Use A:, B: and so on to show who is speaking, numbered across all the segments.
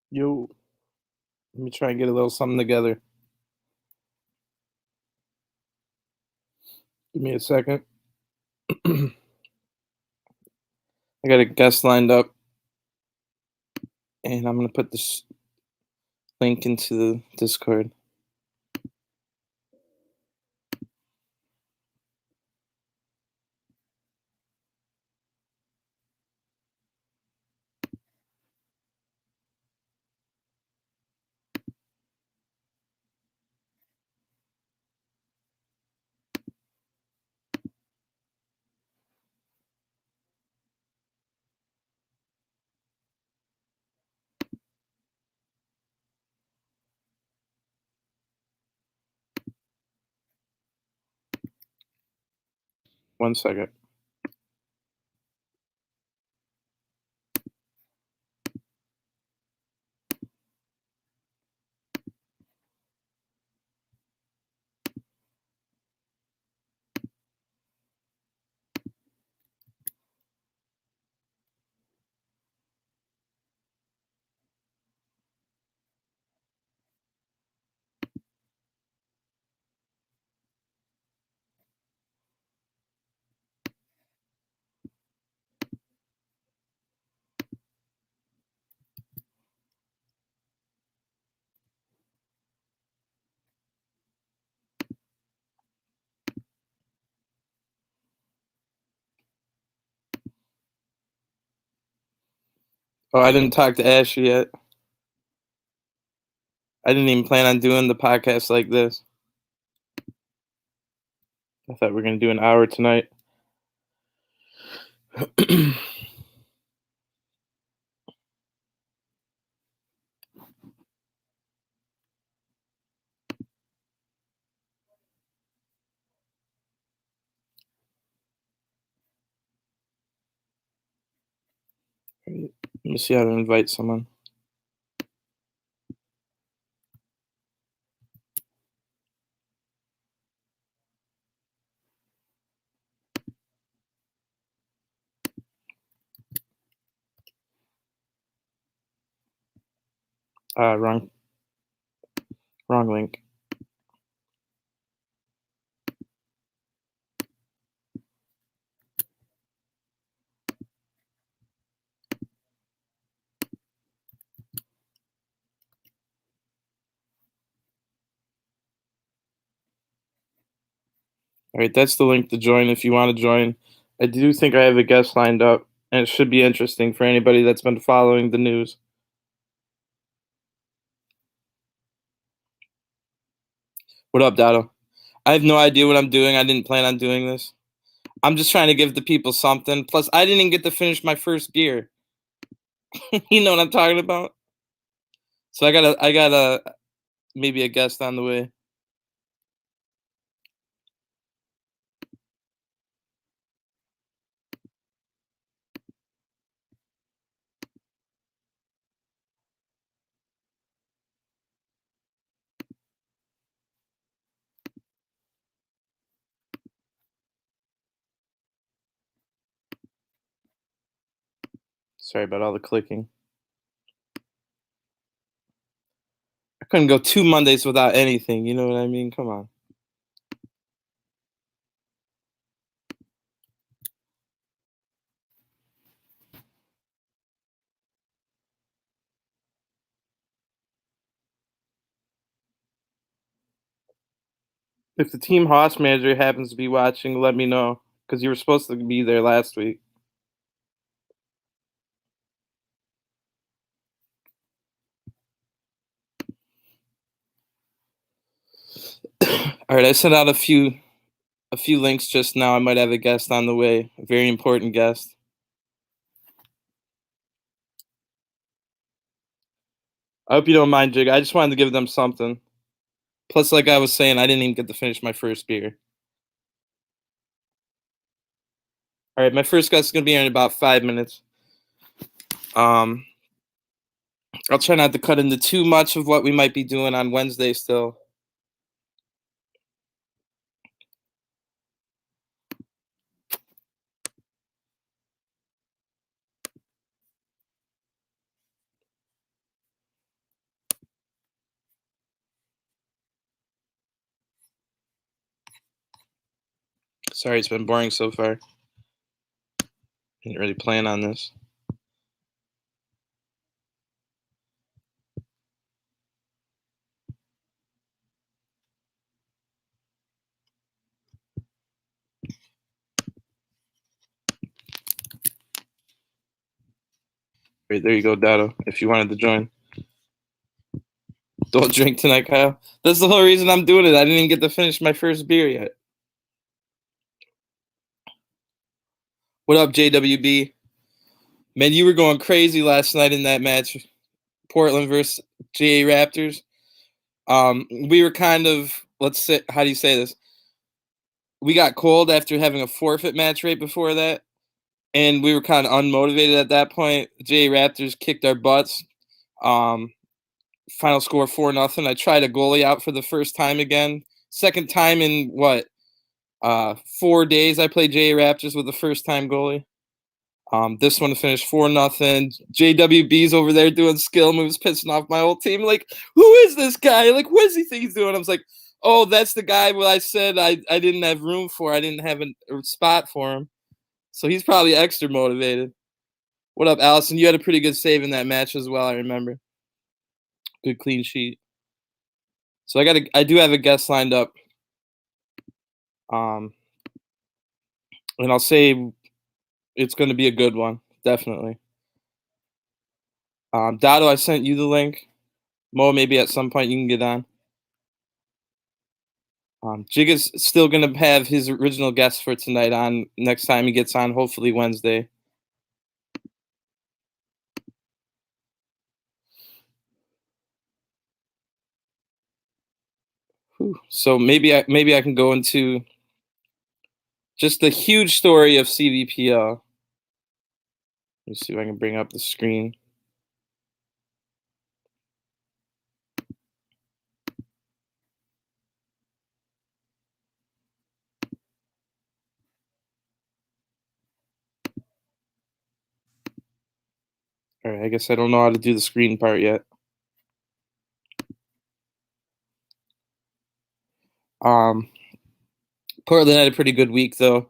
A: Yo, let me try and get a little something together. Give me a second. I got a guest lined up, and I'm gonna put this link into the Discord. One second. Oh, I didn't talk to Ashley yet. I didn't even plan on doing the podcast like this. I thought we were gonna do an hour tonight. Let me see how to invite someone. Wrong link. All right, that's the link to join if you want to join. I do think I have a guest lined up, and it should be interesting for anybody that's been following the news. What up, Dado? I have no idea what I'm doing. I didn't plan on doing this. I'm just trying to give the people something. Plus, I didn't even get to finish my first beer. You know what I'm talking about? So I got a maybe a guest on the way. Sorry about all the clicking. I couldn't go 2 Mondays without anything. You know what I mean? Come on. If the team host manager happens to be watching, let me know because you were supposed to be there last week. All right, I sent out a few links just now. I might have a guest on the way, a very important guest. I hope you don't mind, Jig. I just wanted to give them something. Plus, like I was saying, I didn't even get to finish my first beer. All right, my first guest is gonna be here in about 5 minutes. Um, I'll try not to cut into too much of what we might be doing on Wednesday still. Sorry, it's been boring so far. Didn't really plan on this. Right, there you go, Dado, if you wanted to join. Don't drink tonight, Kyle. That's the whole reason I'm doing it. I didn't even get to finish my first beer yet. What up, JWB? Man, you were going crazy last night in that match. Portland versus GA Raptors. We were kind of, let's say, how do you say this? We got cold after having a forfeit match right before that. And we were kind of unmotivated at that point. GA Raptors kicked our butts. Final score 4-0. I tried a goalie out for the first time again. Second time in what? 4 days I played GA Raptors with the first time goalie. This one finished 4-0. JWB's over there doing skill moves, pissing off my whole team. Like, who is this guy? Like, what does he think he's doing? I was like, oh, that's the guy what I said I didn't have room for. I didn't have a spot for him. So he's probably extra motivated. What up, Allison? You had a pretty good save in that match as well, I remember. Good clean sheet. So I do have a guest lined up. And I'll say it's going to be a good one, definitely. Dado, I sent you the link. Mo, maybe at some point you can get on. Jigga's still going to have his original guest for tonight on next time he gets on, hopefully Wednesday. Whew. So maybe I can go into just the huge story of CVPL. Let me see if I can bring up the screen. All right, I guess I don't know how to do the screen part yet. Portland had a pretty good week, though.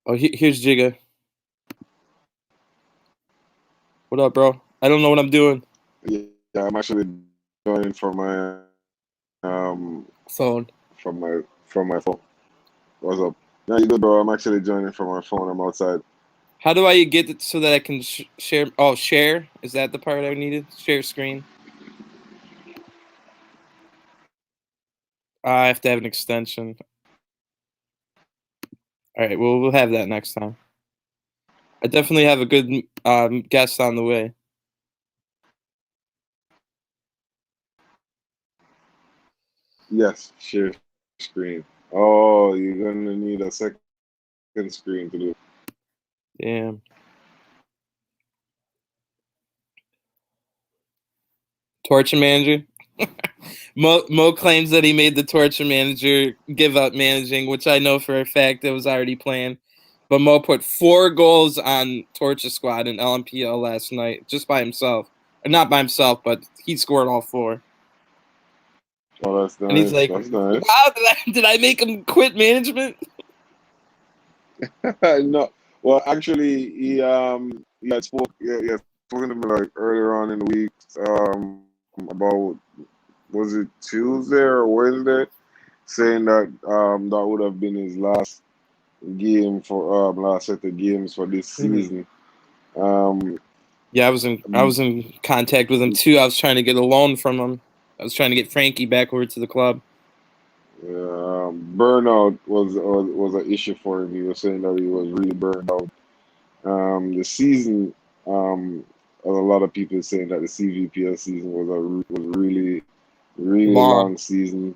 A: Oh, here's Jigga. What up, bro? I don't know what I'm doing.
B: Yeah, I'm actually joining from my
A: phone.
B: From my phone. What's up? No, you good, bro? I'm actually joining from my phone. I'm outside.
A: How do I get it so that I can share? Oh, share? Is that the part I needed? Share screen. I have to have an extension. All right, well, we'll have that next time. I definitely have a good guest on the way.
B: Yes, share screen. Oh, you're gonna need a second screen to do.
A: Damn. Torture manager. Mo claims that he made the torture manager give up managing, which I know for a fact it was already planned. But Mo put 4 goals on Torture Squad in LNPL last night, just by himself. Or not by himself, but he scored all 4.
B: Oh, that's nice.
A: And he's like,
B: that's nice.
A: "Wow, did I make him quit management?"
B: No, well, actually, he had spoken to me like earlier on in the week about, was it Tuesday or Wednesday, saying that that would have been his last last set of games for this season.
A: Yeah, I was in contact with him too. I was trying to get a loan from him. I was trying to get Frankie back over to the club.
B: Burnout was an issue for him. He was saying that he was really burned out. The season, a lot of people saying that the CVPL season was really long season.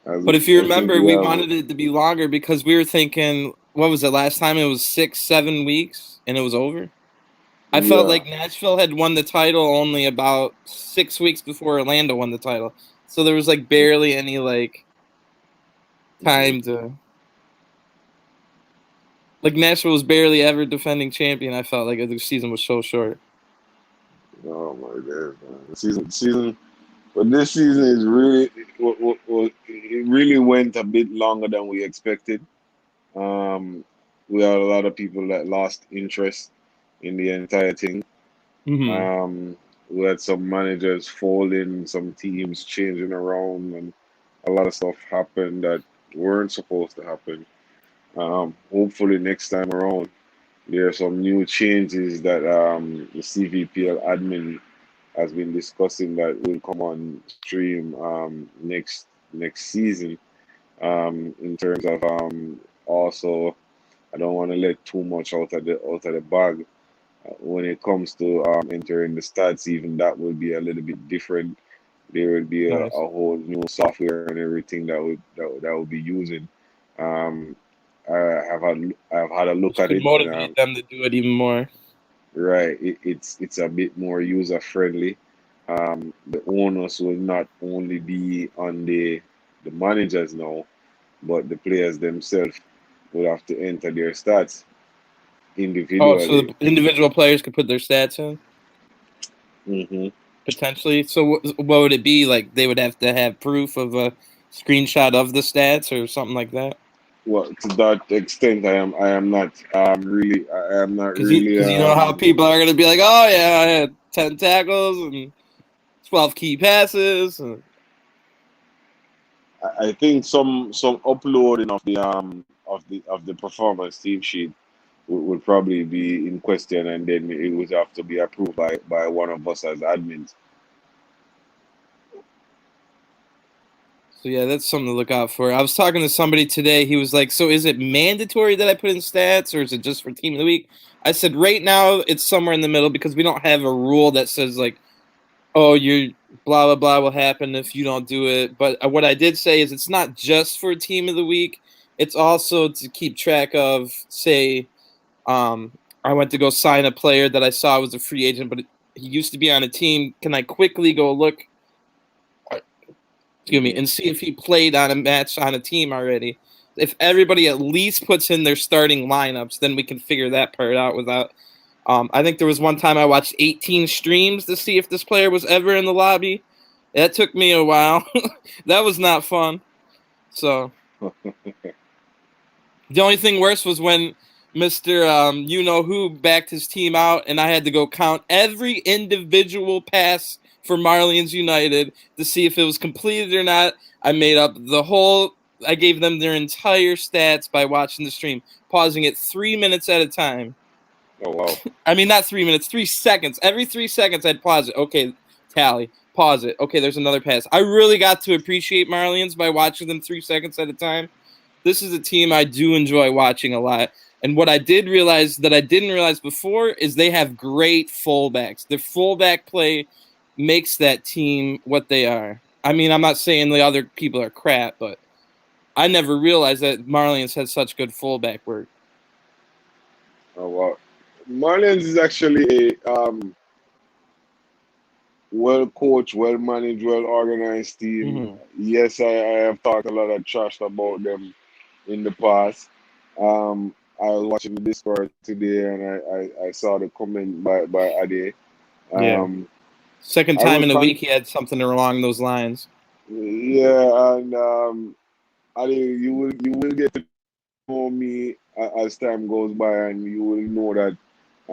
A: But if you remember, we wanted it to be longer because we were thinking, what was it last time? It was 6-7 weeks, and it was over. I felt like Nashville had won the title only about 6 weeks before Orlando won the title, so there was like barely any like time to. Like Nashville was barely ever defending champion. I felt like the season was so short.
B: Oh my God, man. The season, but this season is really, it really went a bit longer than we expected. Um, we had a lot of people that lost interest in the entire thing.
A: Hmm.
B: We had some managers folding, some teams changing around, and a lot of stuff happened that weren't supposed to happen. Hopefully, next time around, there are some new changes that the CVPL admin has been discussing that will come on stream next season. In terms of also, I don't want to let too much out of the bag when it comes to entering the stats. Even that will be a little bit different. There will be a
A: Nice.
B: whole new software and everything that will be using. Um, I've had a look
A: Which
B: at
A: could
B: it, and
A: motivate them to do it even more.
B: right, it's a bit more user friendly. The onus will not only be on the managers now, but the players themselves will have to enter their stats
A: Oh, so
B: individually.
A: the individual players could put their stats in
B: Hmm.
A: potentially. So what would it be like? They would have to have proof of a screenshot of the stats or something like that.
B: Well, to that extent, I am not
A: Because
B: really.
A: you know how people are gonna be like, oh yeah, I had 10 tackles and 12 key passes. And...
B: I think some uploading of the performance team sheet would probably be in question, and then it would have to be approved by one of us as admins.
A: So yeah, that's something to look out for. I was talking to somebody today. He was like, "So is it mandatory that I put in stats, or is it just for team of the week?" I said, "Right now, it's somewhere in the middle because we don't have a rule that says like, oh, you blah blah blah will happen if you don't do it." But what I did say is it's not just for team of the week. It's also to keep track of, say, um, I went to go sign a player that I saw was a free agent, but he used to be on a team. Can I quickly go look, excuse me,
B: Hmm.
A: and see if he played on a match on a team already? If everybody at least puts in their starting lineups, then we can figure that part out without. I think there was one time I watched 18 streams to see if this player was ever in the lobby. That took me a while. That was not fun. So the only thing worse was when Mr. You know who backed his team out, and I had to go count every individual pass for Marlians United to see if it was completed or not. I made up the whole. I gave them their entire stats by watching the stream, pausing it 3 minutes at a time.
B: Oh wow!
A: I mean, not 3 minutes, 3 seconds. Every 3 seconds, I'd pause it. Okay, tally. Pause it. Okay, there's another pass. I really got to appreciate Marlians by watching them 3 seconds at a time. This is a team I do enjoy watching a lot. And what I did realize that I didn't realize before is they have great fullbacks. Their fullback play makes that team what they are. I mean, I'm not saying the other people are crap, but I never realized that Marlians had such good fullback work.
B: Oh wow! Marlins is actually a well coached, well managed, well organized team.
A: Mm-hmm.
B: Yes, I have talked a lot of trash about them in the past. I was watching the Discord today, and I saw the comment by Ade.
A: Yeah.
B: Um,
A: Second
B: I
A: time
B: was
A: in a week he had something along those lines.
B: yeah, and Ade, you will get to know me as time goes by, and you will know that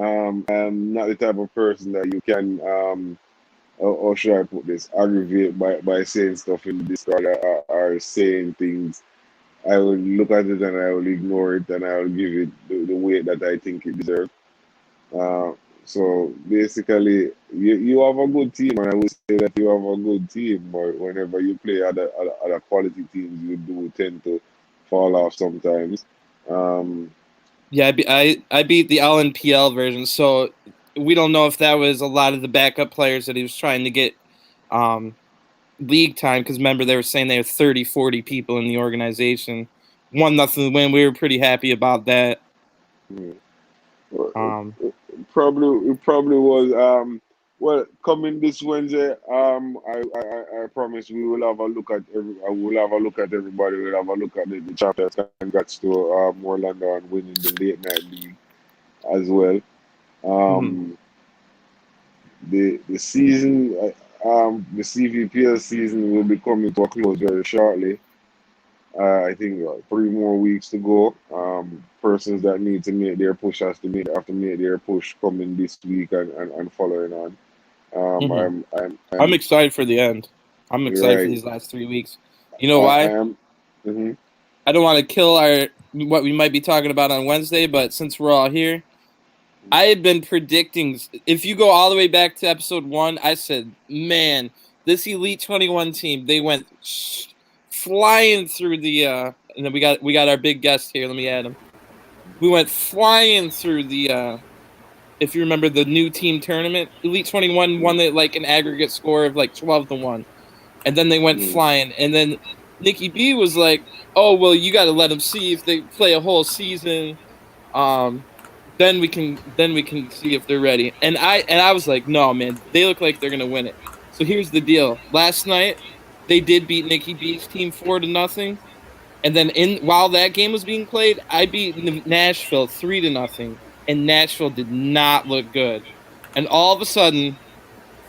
B: I am not the type of person that you can or should I put this, aggravate by saying stuff in the Discord, or saying things. I will look at it and I will ignore it, and I will give it the weight that I think it deserves. Uh, so basically, you have a good team, and I would say that you have a good team. But whenever you play other quality teams, you do tend to fall off sometimes. Um,
A: Yeah, I beat the LNPL version, so we don't know if that was a lot of the backup players that he was trying to get um, league time. Because remember, they were saying they had 30, 40 people in the organization. 1-0 win. We were pretty happy about that. Um,
B: it probably was well, coming this Wednesday. I promise we will have a look at I will have a look at everybody. We'll have a look at the chapters. Congrats to Orlando on winning the late night league as well.
A: mhm.
B: Um, the season, the CVPL season will be coming to a close very shortly. I think 3 more weeks to go. Persons that need to make their push have to make their push coming this week and following on. Um,
A: Hmm.
B: I'm I'm
A: I'm
B: I'm
A: excited for the end. I'm
B: you're
A: excited for
B: right.
A: these last 3 weeks. You know
B: I
A: why?
B: am. Hmm.
A: I don't want to kill our what we might be talking about on Wednesday, but since we're all here, I had been predicting. If you go all the way back to episode 1, I said, "Man, this Elite 21 team, they went flying through the." And then we got our big guest here. Let me add him. We went flying through the. If you remember the new team tournament, Elite 21 won it like an aggregate score of like 12-1, and then they went
B: Hmm.
A: flying. And then Nikki B was like, "Oh well, you got to let them see if they play a whole season." Um, then we can see if they're ready. And I was like, no, man, they look like they're gonna win it. So here's the deal. Last night they did beat Nikki B's team 4-0. And then in while that game was being played, I beat Nashville 3-0. And Nashville did not look good. And all of a sudden,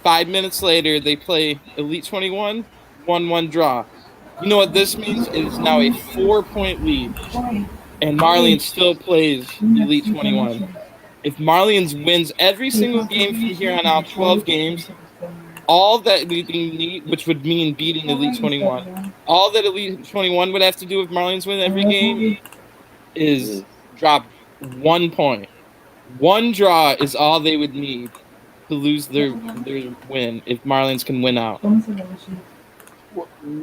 A: 5 minutes later, they play Elite 21, 1-1 draw. You know what this means? It is now a 4-point lead. And Marlene still plays Elite 21. If Marlians wins every single game from here on out, 12 games, all that we need, which would mean beating Elite 21, all that Elite 21 would have to do if Marlians win every game is drop 1 point. One draw is all they would need to lose their win if Marlins can win out.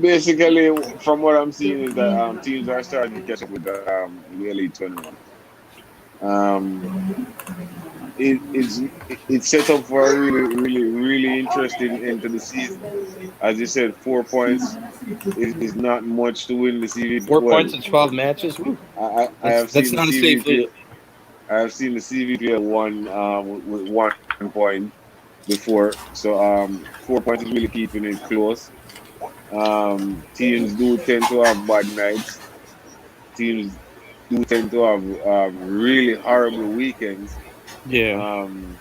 B: Basically, from what I'm seeing is that teams are starting to catch up with the Elite 21. Um, it's it's set up for a really, really, really interesting end to the season. As you said, 4 points is not much to win the CV.
A: 4 points
B: Well,
A: in 12 matches. Woo.
B: I
A: That's
B: have seen
A: that's
B: the
A: not a safe
B: CVPL.
A: lead.
B: I have seen the CVPL one with 1 point before. So 4 points is really keeping it close. Teams do tend to have bad nights. Teams do tend to have really horrible weekends.
A: Yeah.
B: Um,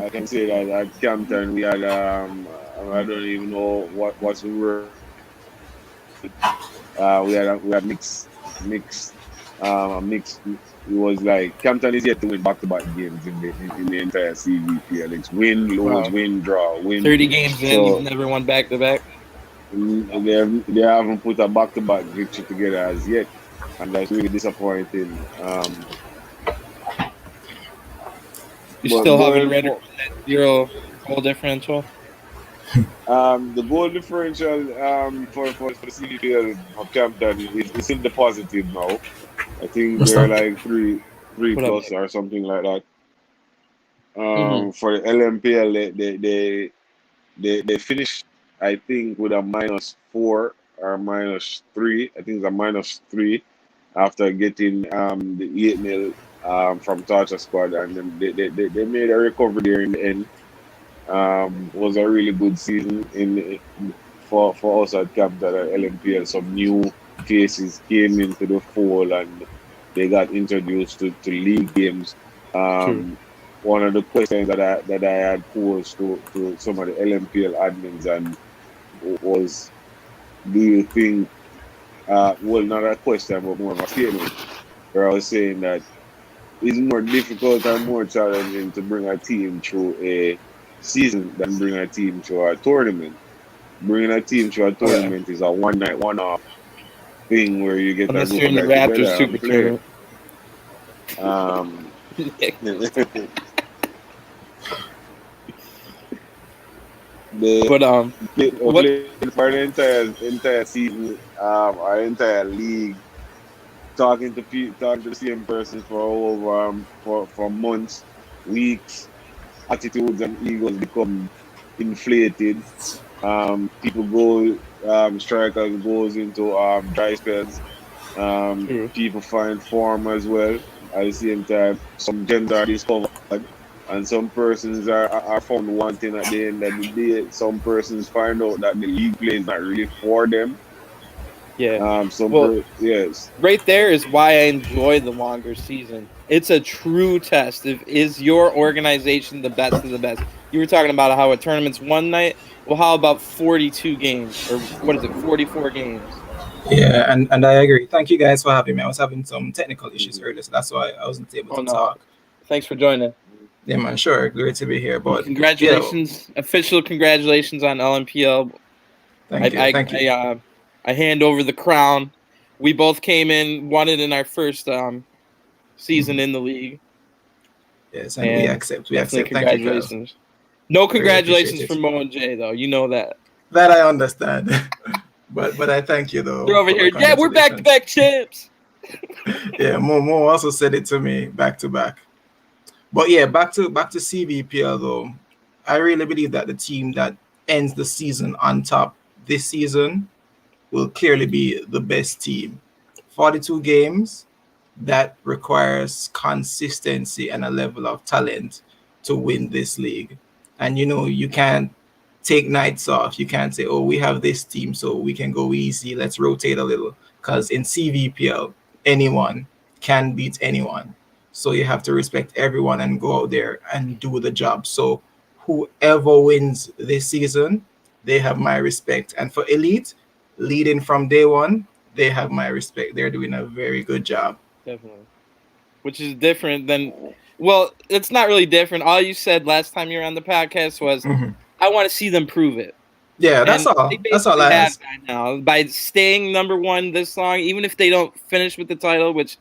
B: I can say that at Campton we had I don't even know what's the word. We had mixed. It was like Campton is yet to win back-to-back games in the entire CVPL. It's win, lose,
A: Wow.
B: win, draw, win.
A: 30 games in, you've
B: So
A: never won back to back.
B: they haven't put a back-to-back victory together as yet, and that's really disappointing.
A: You're
B: But
A: still having
B: going
A: Red
B: for
A: that 0 goal differential.
B: the goal differential for the CVPL of Campton is in the positive now. I think
C: What's
B: they're
C: that?
B: like three
A: What up,
B: plus
A: Nick?
B: or something like that.
A: Mm-hmm.
B: For the LNPL, they finished, I think, with a -4 or -3. I think it's a -3 after getting the 8-0 from Torture Squad, and then they made a recovery there in the end. Was a really good season for us at Capital at LNPL. Some new faces came into the fold and they got introduced to league games.
A: True.
B: Um, One of the questions that I had posed to some of the LNPL admins and was, do you think, well, not a question, but more of a statement, where I was saying that it's more difficult and more challenging to bring a team through a season than bring a team through a tournament. Bringing a team through a
A: Oh yeah.
B: tournament is a one night, one off thing where you get a
A: Unless
B: group
A: you're
B: of
A: in the
B: guys
A: Raptors
B: together
A: Super
B: and play.
A: Tournament.
B: Um, they
A: But what?
B: play for the entire season, our entire league, talking to the same person for over for months, weeks. Attitudes and egos become inflated. People go, strikers goes into dry spells.
A: True.
B: People find form as well. At the same time, some gems are discovered, and some persons are found wanting at the end of the day. Some persons find out that the league play is not really for them.
A: Yeah. Well,
B: Yes.
A: right there is why I enjoy the longer season. It's a true test. Is your organization the best of the best? You were talking about how a tournament's one night. Well, how about 42 games, or what is it, 44 games?
C: Yeah, and I agree. Thank you guys for having me. I was having some technical issues
B: Mhm.
C: earlier, so that's why I wasn't able
A: Oh
C: to
A: no,
C: talk.
A: thanks for joining.
C: Yeah, man, sure. Great to be here.
A: And
C: But yeah,
A: congratulations, official congratulations on LNPL. I
C: thank you.
A: I
C: Thank you.
A: I I hand over the crown. We both came in, won it in our first season
C: Mhm.
A: in the league,
C: Yes, and we
A: and
C: accept. We
A: definitely
C: accept. Thank you, guys.
A: congratulations. No
C: I really appreciate
A: congratulations
C: it.
A: from Mo and Jay though. You know that.
C: That I understand. But I thank you
A: They're
C: though
A: over
C: for the
A: here. Yeah, we're back to
C: congratulations.
A: back champs.
C: Yeah, Mo also said it to me back to back. But yeah, back to CVPL though. I really believe that the team that ends the season on top this season will clearly be the best team. 42 games, that requires consistency and a level of talent to win this league. And you can't take nights off. You can't say, oh, we have this team, so we can go easy. Let's rotate a little. Because in CVPL, anyone can beat anyone. So you have to respect everyone and go out there and do the job. So whoever wins this season, they have my respect. And for Elite, leading from day one, they have my respect. They're doing a very good job.
A: Definitely. Which is different than, well, it's not really different. All you said last time you were on the podcast was,
C: Mhm.
A: I want to see them prove it.
C: Yeah, that's
A: And they
C: all. That's all
A: basically
C: I
A: have
C: ask.
A: that now by staying number one this long, even if they don't finish with the title, which,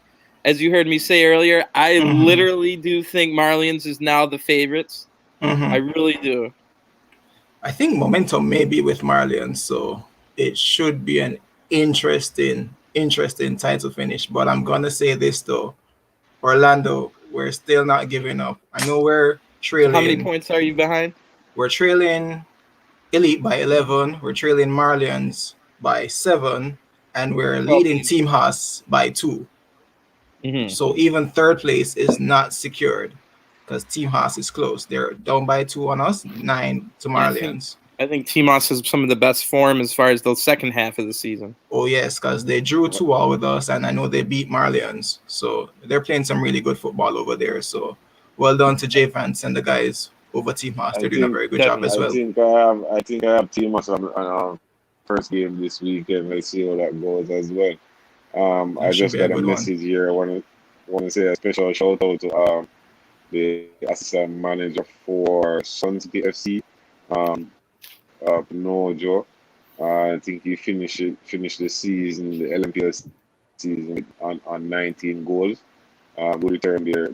A: as you heard me say earlier, I
C: Hmm.
A: literally do think Marlians is now the favorites. I
C: Hmm.
A: really do.
C: I think momentum may be with Marlian, so it should be an interesting title finish. But I'm gonna say this though, Orlando, we're still not giving up. I know we're
A: So how many
C: trailing.
A: points are you behind?
C: We're trailing Elite by 11. We're trailing Marlians by 7, and we're
A: 12
C: leading
A: games.
C: Team Haas by 2.
A: Hmm.
C: So even third place is not secured because Team Haas is close. They're down by 2 on us, 9 to
A: Yeah, I think
C: Marlians.
A: I think Timos has some of the best form as far as the second half of the season.
C: Oh yes, because they drew 2-all with us, and I know they beat Marlians. So they're playing some really good football over there. So well done to J Vance and the guys over Team Haas.
B: I
C: They're doing a
B: think
C: very good job as
A: Definitely.
B: I
C: well.
B: think I have Team us on first game this weekend. Let's see how that goes as well.
C: That
B: I
C: should
B: just
C: be a
B: got a
C: good one.
B: message here. I want to say a special shout out to the assistant manager for Sun City FC, Nojo. I think he finished the season, the LNPL season on 19 goals. Good return there,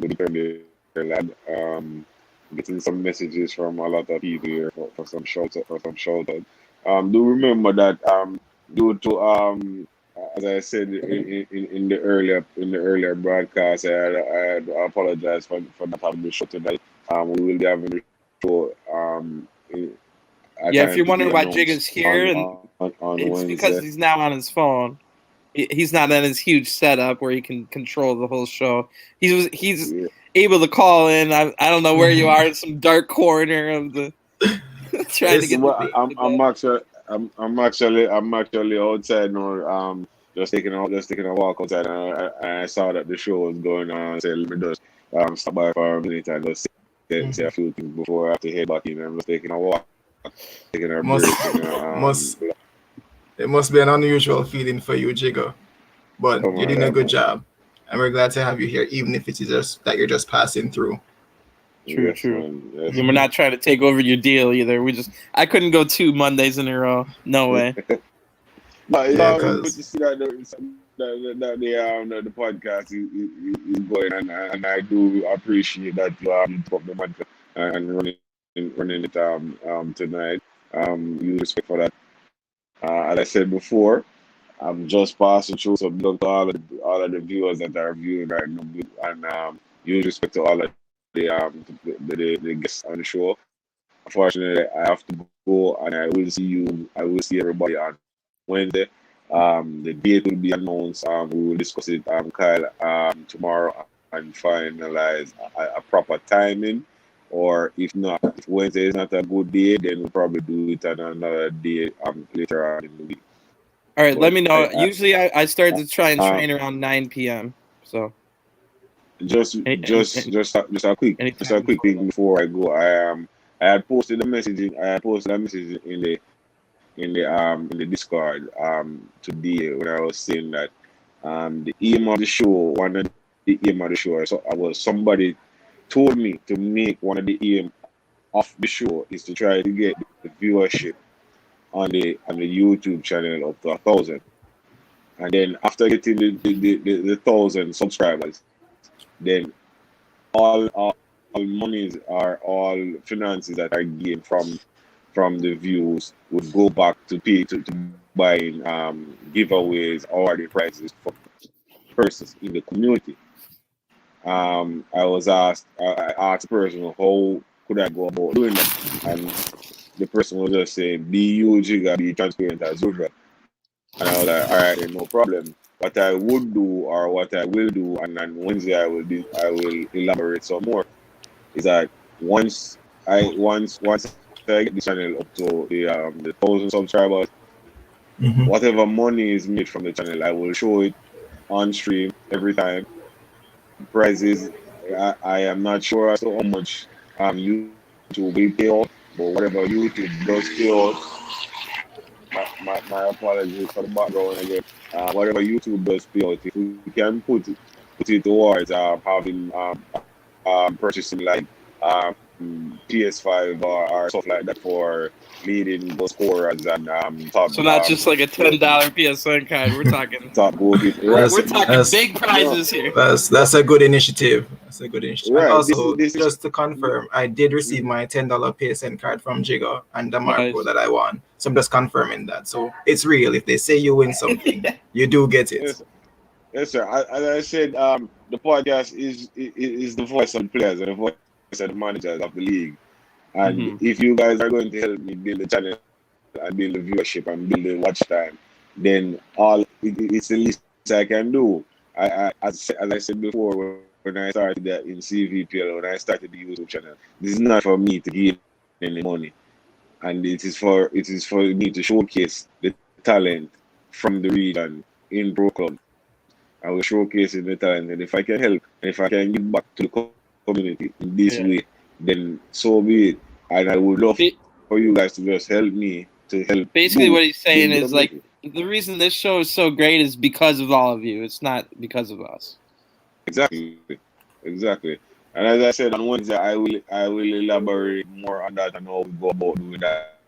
B: lad. Getting some messages from a lot of people here for some shout out. Do remember that due to as I said in the earlier broadcast, I had apologize for not having the show tonight. We will be having the show at
A: Yeah, if
B: time
A: you're
B: to be
A: wondering why
B: announced
A: Jigga's here, and
B: on
A: it's
B: Wednesday.
A: because he's now on his phone. He's not on his huge setup where he can control the whole show. He's
B: Yeah.
A: able to call in. I don't know where you
C: Mhm.
A: are in some dark corner of the trying to
C: It's
A: get the
B: Well,
A: game
B: I'm
A: to
B: I'm
A: go.
B: actually I'm actually outside now. Just taking a walk outside, and I saw that the show was going on. I said, let me just stop by for a minute and just say a
C: Mhm.
B: few things before I have to head back in. I'm just taking a walk, taking a
C: must
B: break,
C: must it must be an unusual feeling for you, Jigga. But
B: come
C: you're
B: on,
C: doing a
B: that
C: good
B: man.
C: job, and we're glad to have you here, even if it is just that you're just passing through.
A: True,
B: Yes,
A: true.
B: man. Yes,
A: And we're
C: Mhm.
A: not trying to take over your deal either. I couldn't go 2 Mondays in a row. No
B: man.
A: way.
B: But it's
C: Yeah,
B: always good
C: cause
B: to see that the podcast is going, and I do appreciate that you took up the mantle and running it tonight. You respect for that. As I said before, I'm just passing through, so big up to all of the viewers that are viewing right now, and huge respect to all of the guests on the show. Unfortunately, I have to go, and I will see everybody on Wednesday. The date will be announced. We will discuss it, Kyle, tomorrow and finalize a proper timing. Or if not, if Wednesday is not a good day, then we'll probably do it on another day later on in the week.
A: All right,
B: But
A: let me know. Usually I start to try and
B: uh,
A: train around 9 p.m. So
B: just
A: any, any,
B: just
A: any,
B: just a, just a
A: anytime
B: quick
A: before
B: thing
A: that.
B: before I go. I had posted a message in the in the Discord today when I was saying that the aim of the show, one of the aim of the show, so I was somebody told me to make one of the aim of the show is to try to get the viewership on the YouTube channel up to 1,000, and then after getting the 1,000 subscribers, then all monies or all finances that are gained from the views would go back to pay to buying giveaways or the prizes for persons in the community. I asked the person how could I go about doing that, and the person was just saying, "Be you, Jigga, be transparent as usual." And I was like, "All right, then no problem." What I would do or what I will do, and on Wednesday I will elaborate some more. Is that once I get the channel up to the 1,000 subscribers,
C: Mm-hmm.
B: whatever money is made from the channel, I will show it on stream every time. Prices, I am not sure as to how much YouTube will pay out, but whatever YouTube does pay out, my apologies for the background again. Whatever YouTube does pay out, if we can put it towards having purchasing like PS5 or stuff like that for leading goal scorers and top
A: So not just like a $10
B: goalkeeper,
A: PSN card. We're talking
B: top goalkeeper.
A: we're,
B: Right,
A: we're talking
C: That's
A: big prizes here.
C: that's a good initiative. That's a good initiative. And
B: right.
C: also,
B: This is
C: just to confirm, I did receive my $10 PSN card from Jigga and the Marco
A: Nice.
C: that I won. So I'm just confirming that. So it's real. If they say you win something, you do get it.
B: yes, yes, sir. As I said, the podcast is the voice of the players and the voice of the managers of the league. And
A: Mhm.
B: if you guys are going to help me build the channel and build the viewership and build the watch time, then it's the least I can do. As I said before, when I started that in CVPL, when I started the YouTube channel, this is not for me to gain any money, and it is for me to showcase the talent from the region in pro club. I will showcase the talent, and if I can help, and if I can give back to the community in this
A: Yeah.
B: way, then so be it. And I would love
A: Ba-
B: for you guys to just help me to help
A: Basically, what he's saying
B: build the
A: is like
B: community.
A: the reason this show is so great is because of all of you. It's not because of us.
B: Exactly, exactly. And as I said on Wednesday, I will elaborate more on that and how we go about doing that.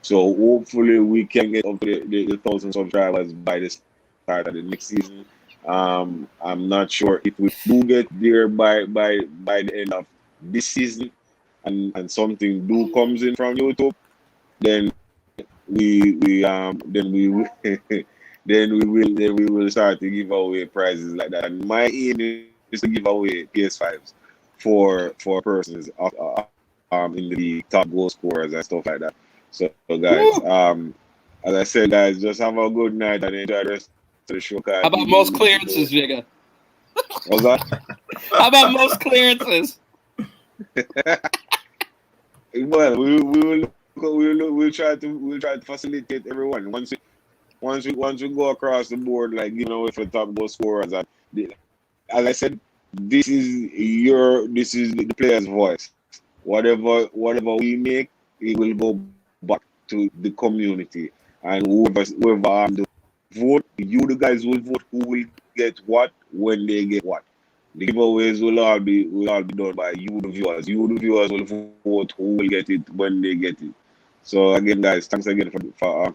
B: So hopefully we can get up to the 1,000 subscribers by the start of the next season. I'm not sure if we do get there by the end of this season, and something do comes in from YouTube, then then we will then we will start to give away prizes like that. And my aim is to give away PS5s for persons in the league, top goal scorers and stuff like that. So guys,
A: Woo!
B: as I said, guys, just have a good night and enjoy the rest of the show.
A: How about most clearances, Jigga?
B: What's that?
A: How about most clearances?
B: Well, we'll try to facilitate everyone once we go across the board, like giving away for the top goal scorers. And as I said, this is the player's voice. Whatever we make, it will go back to the community, and whoever the vote, you the guys will vote who will get what when they get what. The giveaways will all be done by you the viewers. You the viewers will vote who will get it when they get it. So again, guys, thanks again for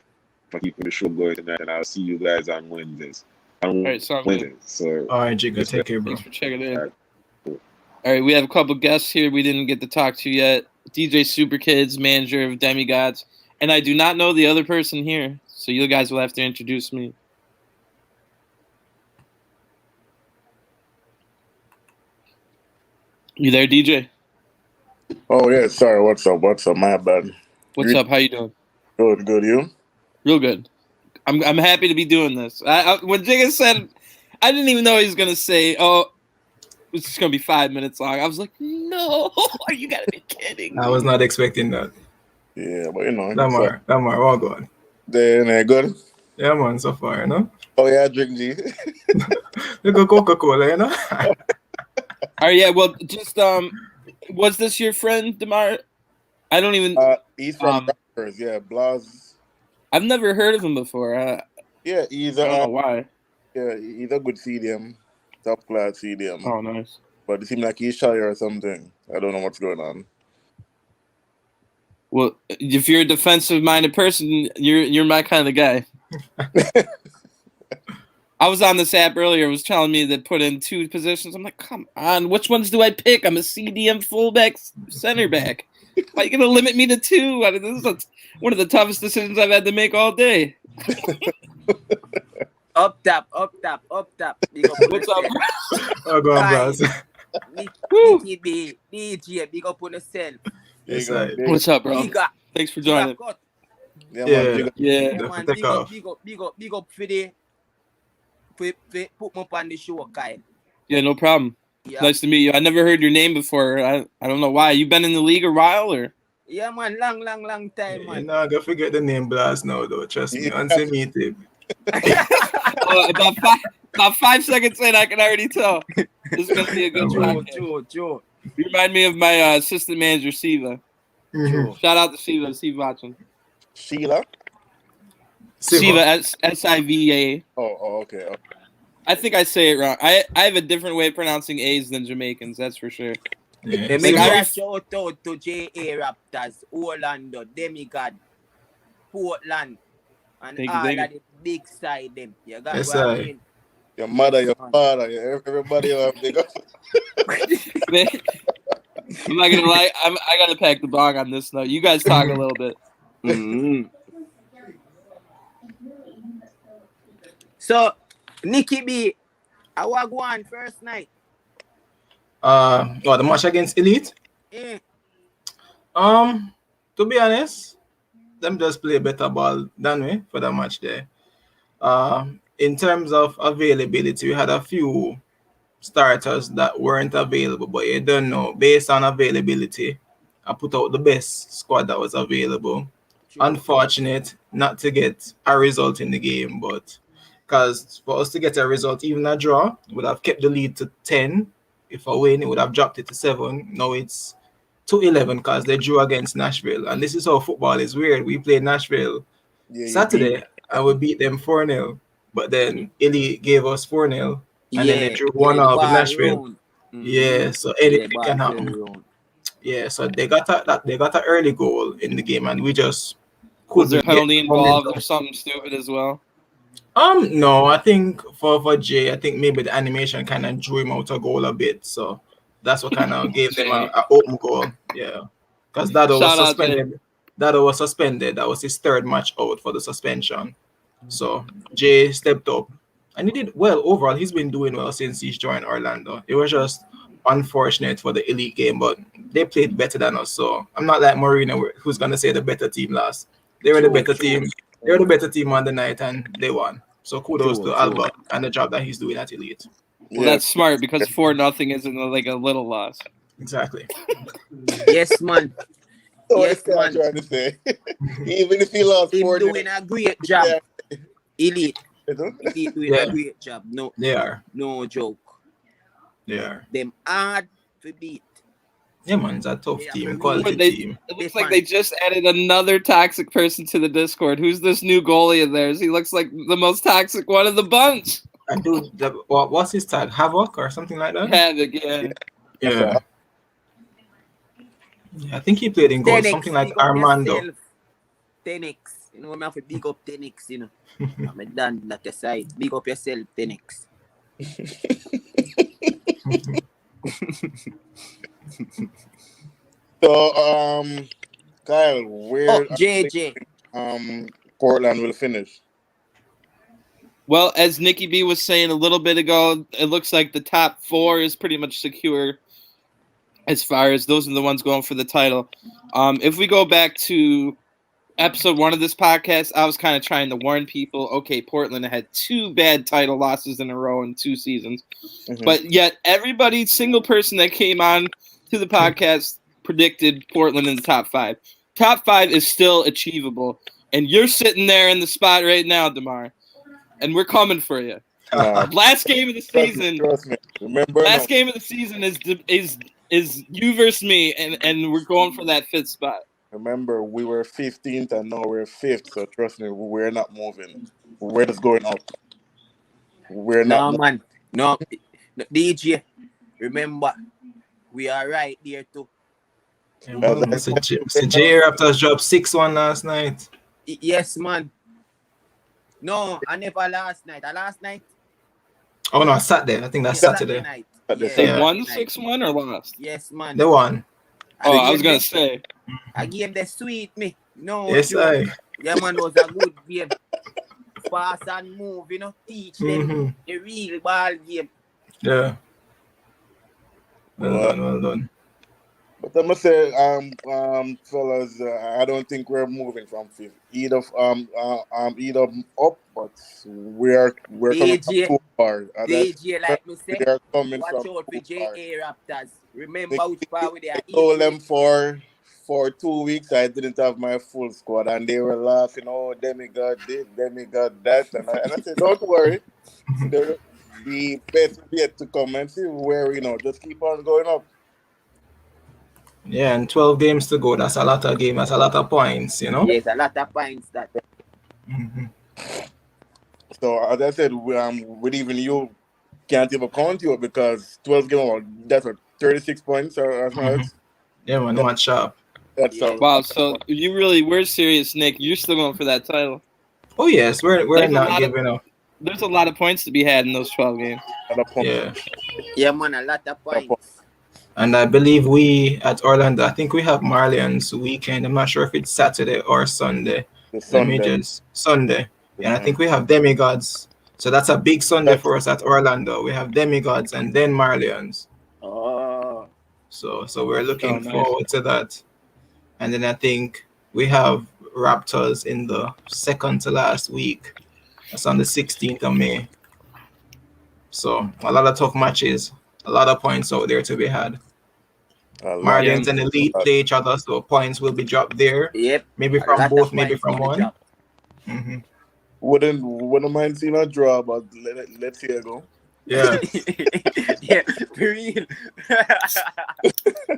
B: keeping the show going tonight, and I'll see you guys on Wednesdays.
A: All right, sounds good.
B: So
C: All right, Jigga, take care, bro.
A: Thanks for checking in.
B: All right, cool.
A: All right, we have a couple guests here we didn't get to talk to yet. DJ Super Kids, manager of Demigods, and I do not know the other person here, so you guys will have to introduce me. You there, DJ?
D: Oh yeah, sorry. What's up? My bad.
A: What's up? How you doing?
D: Good. You?
A: Real good. I'm happy to be doing this. When Jigga said, I didn't even know he was gonna say, "Oh, it's just gonna be 5 minutes long." I was like, "No, you gotta be kidding me."
C: I was not expecting that.
D: Yeah, but
C: Damar, all good.
D: Then good.
C: Yeah, man, so far, you know.
D: Oh yeah, I drink G.
C: Look at Coca-Cola, you know.
A: All right, yeah. Well, just was this your friend, Demar? I don't even.
D: He's from Rappers, yeah, Blas.
A: I've never heard of him before.
D: Yeah, he's
A: I don't know why.
D: he's a good CDM, top class CDM.
A: Oh, nice.
D: But it seems like he's shy or something. I don't know what's going on.
A: Well, if you're a defensive-minded person, you're my kind of guy. I was on this app earlier. It was telling me to put in 2 positions. I'm like, come on, which ones do I pick? I'm a CDM fullback, center back. Why are you going to limit me to 2? I mean, this is one of the toughest decisions I've had to make all day.
E: Up top. Big up on
A: What's up,
E: yourself.
C: Oh, go on, Blast.
E: Nicky B, DJ, big up on yourself.
C: Yes,
D: There
C: I.
D: you go.
A: What's up, bro?
E: Big up.
A: Thanks for
E: Big
A: joining.
E: up, cut.
D: Yeah,
C: Yeah.
D: man. Big up.
A: Yeah.
E: Yeah,
C: Definitely
E: man.
C: take
E: Big up,
C: off.
E: big up for the put me up on the show, Kyle.
A: Yeah, no problem.
E: Yeah.
A: Nice to meet you. I never heard your name before. I don't know why. You been in the league a while, or?
E: Yeah, man. Long time,
C: You
E: man.
C: know, I gotta forget the name Blast now, though. Trust me.
D: Yeah.
C: Once you meet him.
A: About 5 seconds in, I can already tell. This is gonna be a good podcast.
E: Joe.
A: You remind me of my assistant manager, Siva.
C: Mhm.
A: Shout out to Siva. Siva watching.
D: Sheila?
A: Siva, S-I-V-A.
D: Oh, okay.
A: I think I say it wrong. I have a different way of pronouncing A's than Jamaicans, that's for sure.
C: Yeah.
E: They make
A: Like,
E: a shout out to JA Raptors, Orlando, Demigod, Portland, and
A: Thank you,
E: all
A: thank
E: of the big side them. You got
C: Yes,
E: what I
C: I.
E: mean?
D: Your mother, your father, everybody have big up.
A: Man, I'm not gonna lie. I gotta pack the bong on this note. You guys talk a little bit.
E: Mm-hmm. So, Nicky B, I want go on first night.
C: The match against Elite.
E: Eh.
C: To be honest, them just play better ball than we for the match there. In terms of availability, we had a few starters that weren't available, but you don't know. Based on availability, I put out the best squad that was available.
E: True.
C: Unfortunate not to get a result in the game, but because for us to get a result, even a draw, would have kept the lead to 10. If a win, it would have dropped it to 7. Now it's to 11 because they drew against Nashville. And this is how football is weird. We played Nashville Saturday and we beat them 4-0. But then Elite gave us 4-0. And then they drew 1-0 with Nashville. Yeah, so anything can happen. Yeah, so they got an early goal in the game, and we just
A: Was there a
C: couldn't
A: penalty
C: get
A: involved
C: momentum.
A: or something stupid as well?
C: No, I think for Jay, I think maybe the animation kind of drew him out a goal a bit, so that's what kind of gave them an open goal. Yeah, because Dado was
A: Shout out,
C: suspended. Dado was suspended. That was his 3rd match out for the suspension. So Jay stepped up, and he did well overall. He's been doing well since he's joined Orlando. It was just unfortunate for the Elite game, but they played better than us. So I'm not like Marina, who's gonna say the better team last. They were the better team. They were the better team on the night, and they won. So kudos to Alba and the job that he's doing at Elite.
A: Well, that's smart because 4-0 isn't like a little loss.
C: Exactly.
E: Yes, man.
D: Yes, man. I'm trying to say. Even if he lost
E: He's
D: 4
E: doing a great job. Elite. Elite doing
C: Yeah.
E: a great job. No,
C: They are.
E: no joke.
C: They are.
E: Them hard to beat.
C: Yeah, man, it's a tough
E: Yeah,
C: team,
E: for
C: quality
A: real.
C: team.
A: It looks like they just added another toxic person to the Discord. Who's this new goalie of theirs? He looks like the most toxic one of the bunch.
C: And dude, what's his tag? Havoc or something like that?
A: Havoc, yeah.
C: Yeah. Yeah, I think he played in goal, something like Armando.
E: 10x. You know, I have to big up 10x, you know. I'm done that aside. Big up yourself, 10x.
D: So, Kyle, where
E: JJ.
D: Portland will finish?
A: Well, as Nikki B was saying a little bit ago, it looks like the top 4 is pretty much secure as far as those are the ones going for the title. If we go back to episode 1 of this podcast, I was kind of trying to warn people, okay, Portland had 2 bad title losses in a row in 2 seasons.
D: Mhm.
A: But yet everybody, single person that came on to the podcast predicted Portland in the top 5. Top 5 is still achievable. And you're sitting there in the spot right now, DeMar. And we're coming for you. Last game of the season.
D: Trust me. Remember,
A: Game of the season is you versus me, and we're going for that 5th spot.
D: Remember, we were 15th and now we're 5th. So trust me, we're not moving. We're just going up. We're not
E: No,
D: moving.
E: man. No. DJ, remember, we are right there too.
C: Yeah,
D: As
C: man.
D: I
C: Mr.
D: said,
C: J Raptors dropped 6-1 last night.
E: Yes, man. No, I never last night. Last night?
C: Oh no, Saturday. I think that's Saturday.
E: Night.
D: At the
E: Yeah,
A: They
C: Yeah.
A: won
E: Saturday night.
A: 6-1 or lost?
E: Yes, man.
C: They won.
A: Oh, I was
E: gave
A: gonna
E: them-
A: say.
E: I gave the sweet me. No
C: Yes,
E: joke.
C: I.
E: Yeah, man, was a good game. Pass and move, teach them
C: Mhm.
E: the real ball game.
C: Yeah.
D: Well,
C: Well done.
D: but I must say, fellas, I don't think we're moving from 5th. Either up, but we're coming from
E: DJ,
D: too far.
E: DJ, like me say,
D: We are coming
E: watch
D: from
E: out for
D: too far.
E: JA Raptors. Remember which part with their
D: I told them for 2 weeks I didn't have my full squad, and they were laughing. Oh, demigod this, demigod that, and I said, don't worry, the best is yet to come, and see where just keep on going up.
C: Yeah, and 12 games to go. That's a lot of games. That's a lot of points,
E: Yes, a lot of points that.
C: Mhm.
D: So as I said, with even you can't even count you because 12 games, that's what 36 points or
C: Mhm. Yeah, man, not sharp.
D: That's
E: Yeah.
A: Wow, so we're serious, Nick. You're still going for that title.
C: Oh yes, we're
A: There's a
C: not
A: lot of-
C: giving up.
A: There's a lot of points to be had in those 12 games.
C: Yeah.
E: Yeah, man, a lot of points.
C: And I believe we at Orlando, I think we have Marlians weekend. I'm not sure if it's Saturday or Sunday. Sunday. And I think we have Demigods. So that's a big Sunday for us at Orlando. We have Demigods and then Marlians.
E: Oh.
C: So we're looking
A: nice.
C: forward to that. And then I think we have Raptors in the second to last week. That's on the 16th of May. So a lot of tough matches, a lot of points out there to be had. Marlians and Elite play each other, so points will be dropped there.
E: Yep.
C: Maybe from both, maybe from one. Mm-hmm.
D: Wouldn't mind seeing a draw, but let's see it go.
C: Yeah.
E: Yeah, for real.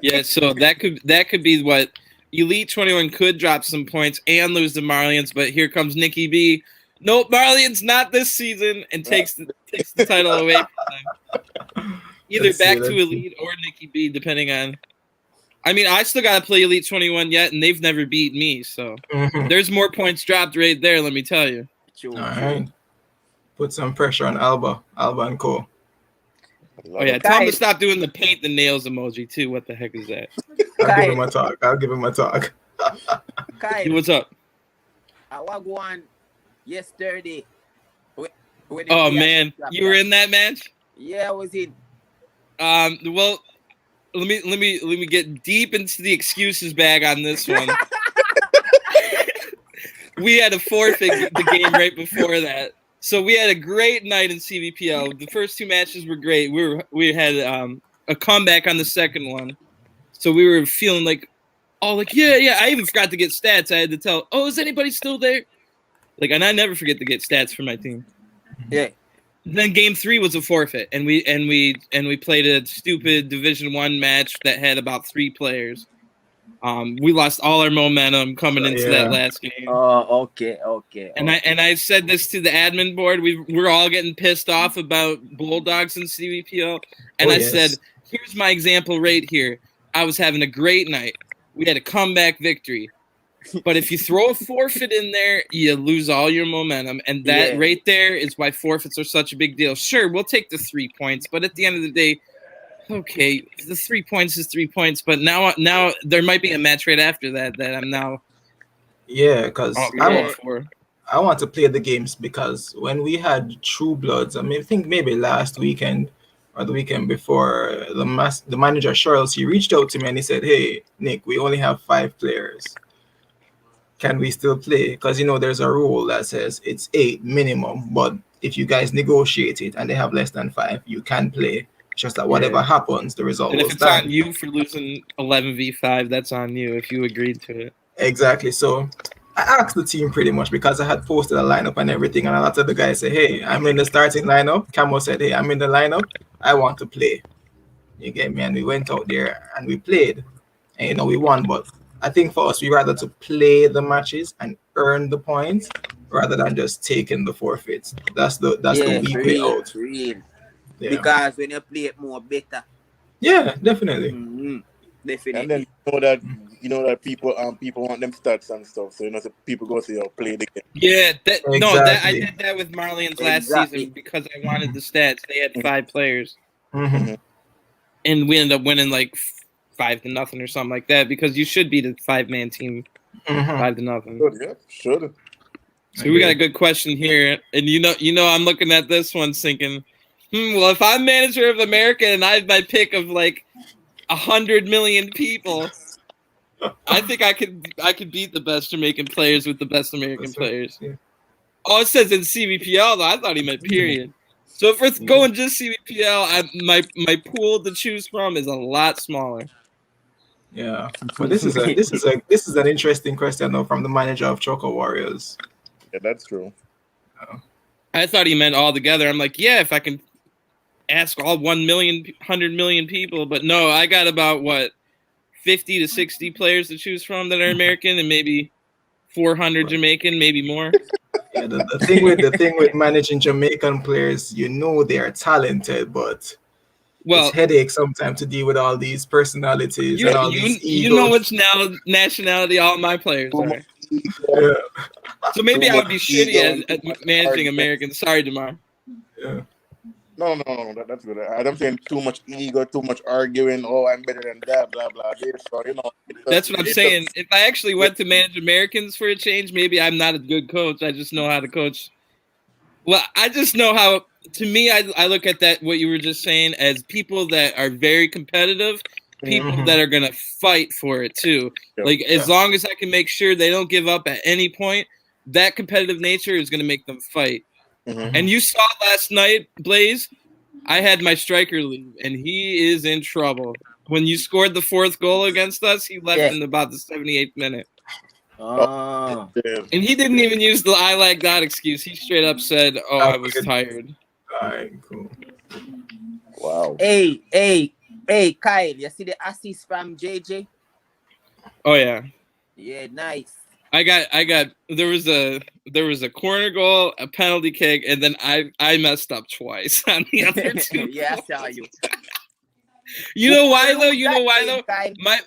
A: Yeah, so that could be what Elite 21 could drop some points and lose to Marlians, but here comes Nikki B. Nope, Marlians not this season, and takes the title away from them. Either back to Elite or Nikki B, depending on. I mean, I still gotta play Elite 21 yet, and they've never beat me, so there's more points dropped right there. Let me tell you.
C: All right. Put some pressure on Alba and Co.
A: Oh yeah, tell him to stop doing the paint the nails emoji too. What the heck is that?
C: I'll give him a talk.
E: Kyle,
A: What's up?
E: I was going yesterday.
A: Oh man, you were in that match?
E: Yeah, I was in.
A: Well, let me get deep into the excuses bag on this one. We had to forfeit the game right before that. So we had a great night in CVPL. The first two matches were great. We had a comeback on the second one. So we were feeling yeah. I even forgot to get stats. I had to tell, is anybody still there? And I never forget to get stats for my team.
E: Yeah.
A: Then game 3 was a forfeit, and we played a stupid Division 1 match that had about 3 players. We lost all our momentum coming into that last game.
E: Oh, okay.
A: And I said this to the admin board. We're all getting pissed off about Bulldogs and CVPL, and said, "Here's my example right here. I was having a great night. We had a comeback victory, but if you throw a forfeit in there, you lose all your momentum, and that right there is why forfeits are such a big deal. Sure, we'll take the 3 points, but at the end of the day." Okay, the 3 points is 3 points, but now there might be a match right after that I'm now.
C: Yeah, because
A: I
C: want to play the games because when we had True Bloods, I think maybe last weekend or the weekend before, the manager Charles, he reached out to me and he said, "Hey Nick, we only have 5 players. Can we still play? Because there's a rule that says it's 8 minimum, but if you guys negotiate it and they have less than 5, you can play." Just that whatever happens, the result
A: and
C: will
A: if it's
C: stand.
A: on you for losing 11v5, that's on you if you agreed to it.
C: Exactly. So I asked the team pretty much because I had posted a lineup and everything, and a lot of the guys say, "Hey, I'm in the starting lineup." Camo said, "Hey, I'm in the lineup. I want to play." You get me? And we went out there and we played, and we won. But I think for us, we rather to play the matches and earn the points rather than just taking the forfeits. That's the weak way out.
E: For real.
C: Yeah.
E: Because when you play it more better.
C: Yeah, definitely.
E: Mm-hmm. Definitely.
D: And then you know that people want them stats and stuff. So so people go say, "Oh, play the game."
A: Yeah, that I
C: Exactly.
A: did that with Marlians last
E: Exactly.
A: season because I wanted the stats. They had 5 players,
C: Mhm.
A: and we ended up winning like 5-0 or something like that. Because you should beat a 5-man team
C: Mhm.
A: 5-0.
D: Should.
A: So we got a good question here, and I'm looking at this one thinking, well, if I'm manager of America and I have my pick of like 100 million people, I think I could beat the best Jamaican players with the best American players.
C: Yeah.
A: Oh, it says in CVPL though. I thought he meant period. So if we're going just CVPL, my pool to choose from is a lot smaller.
C: Yeah, but this is an interesting question though from the manager of Choco Warriors.
D: Yeah, that's true.
A: I thought he meant all together. I'm like, yeah, if I can ask all 100 million people, but no, I got about 50 to 60 players to choose from that are American, and maybe 400 Jamaican, maybe more.
C: Yeah, the thing with managing Jamaican players, they are talented, but it's headache sometimes to deal with all these personalities and all these egos.
A: You know which nationality all my players are.
C: Yeah.
A: So maybe I would be shitty at managing Americans. Sorry, Jamar.
C: Yeah.
D: No, that's good. I'm saying too much ego, too much arguing. Oh, I'm better than that, blah blah. So
A: that's what I'm saying. If I actually went to manage Americans for a change, maybe I'm not a good coach. I just know how to coach. Well, I just know how. To me, I look at that what you were just saying as people that are very competitive, people that are gonna fight for it too.
D: Yeah.
A: Like as long as I can make sure they don't give up at any point, that competitive nature is gonna make them fight. And you saw last night, Blaze, I had my striker leave, and he is in trouble. When you scored the 4th goal against us, he left in about the 78th minute.
E: Oh.
A: And he didn't even use the I like that excuse. He straight up said, "Oh, I was tired."
C: All right, cool.
D: Wow.
E: Hey, Kyle, you see the assist from JJ?
A: Oh yeah.
E: Yeah, nice.
A: I got there was a corner goal, a penalty kick, and then I messed up twice on the other 2.
E: Yeah, I saw you.
A: You know why though?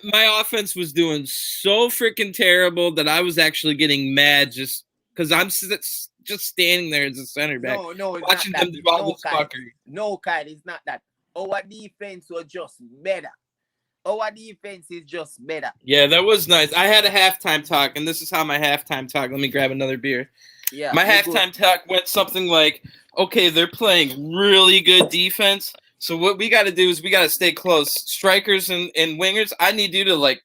A: My offense was doing so freaking terrible that I was actually getting mad just because I'm just standing there as a center back, watching them do all this fuckery.
E: No, Kyle, it's not that. Our defense was just better. Our defense is just better.
A: Yeah, that was nice. I had a halftime talk, and this is how my halftime talk. Let me grab another beer.
E: Yeah.
A: My halftime talk went something like, "Okay, they're playing really good defense. So what we got to do is we got to stay close. Strikers and wingers, I need you to like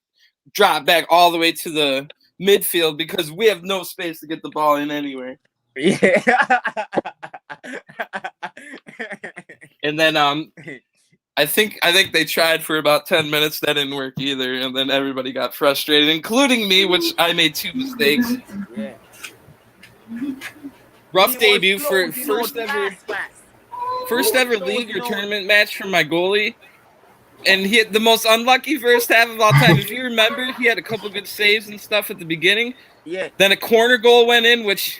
A: drop back all the way to the midfield because we have no space to get the ball in anywhere."
E: Yeah.
A: And then I think they tried for about 10 minutes. That didn't work either. And then everybody got frustrated, including me, which I made 2 mistakes.
E: Yeah.
A: Rough debut for first ever league or tournament match for my goalie. And he had the most unlucky first half of all time. If you remember, he had a couple good saves and stuff at the beginning.
E: Yeah.
A: Then a corner goal went in, which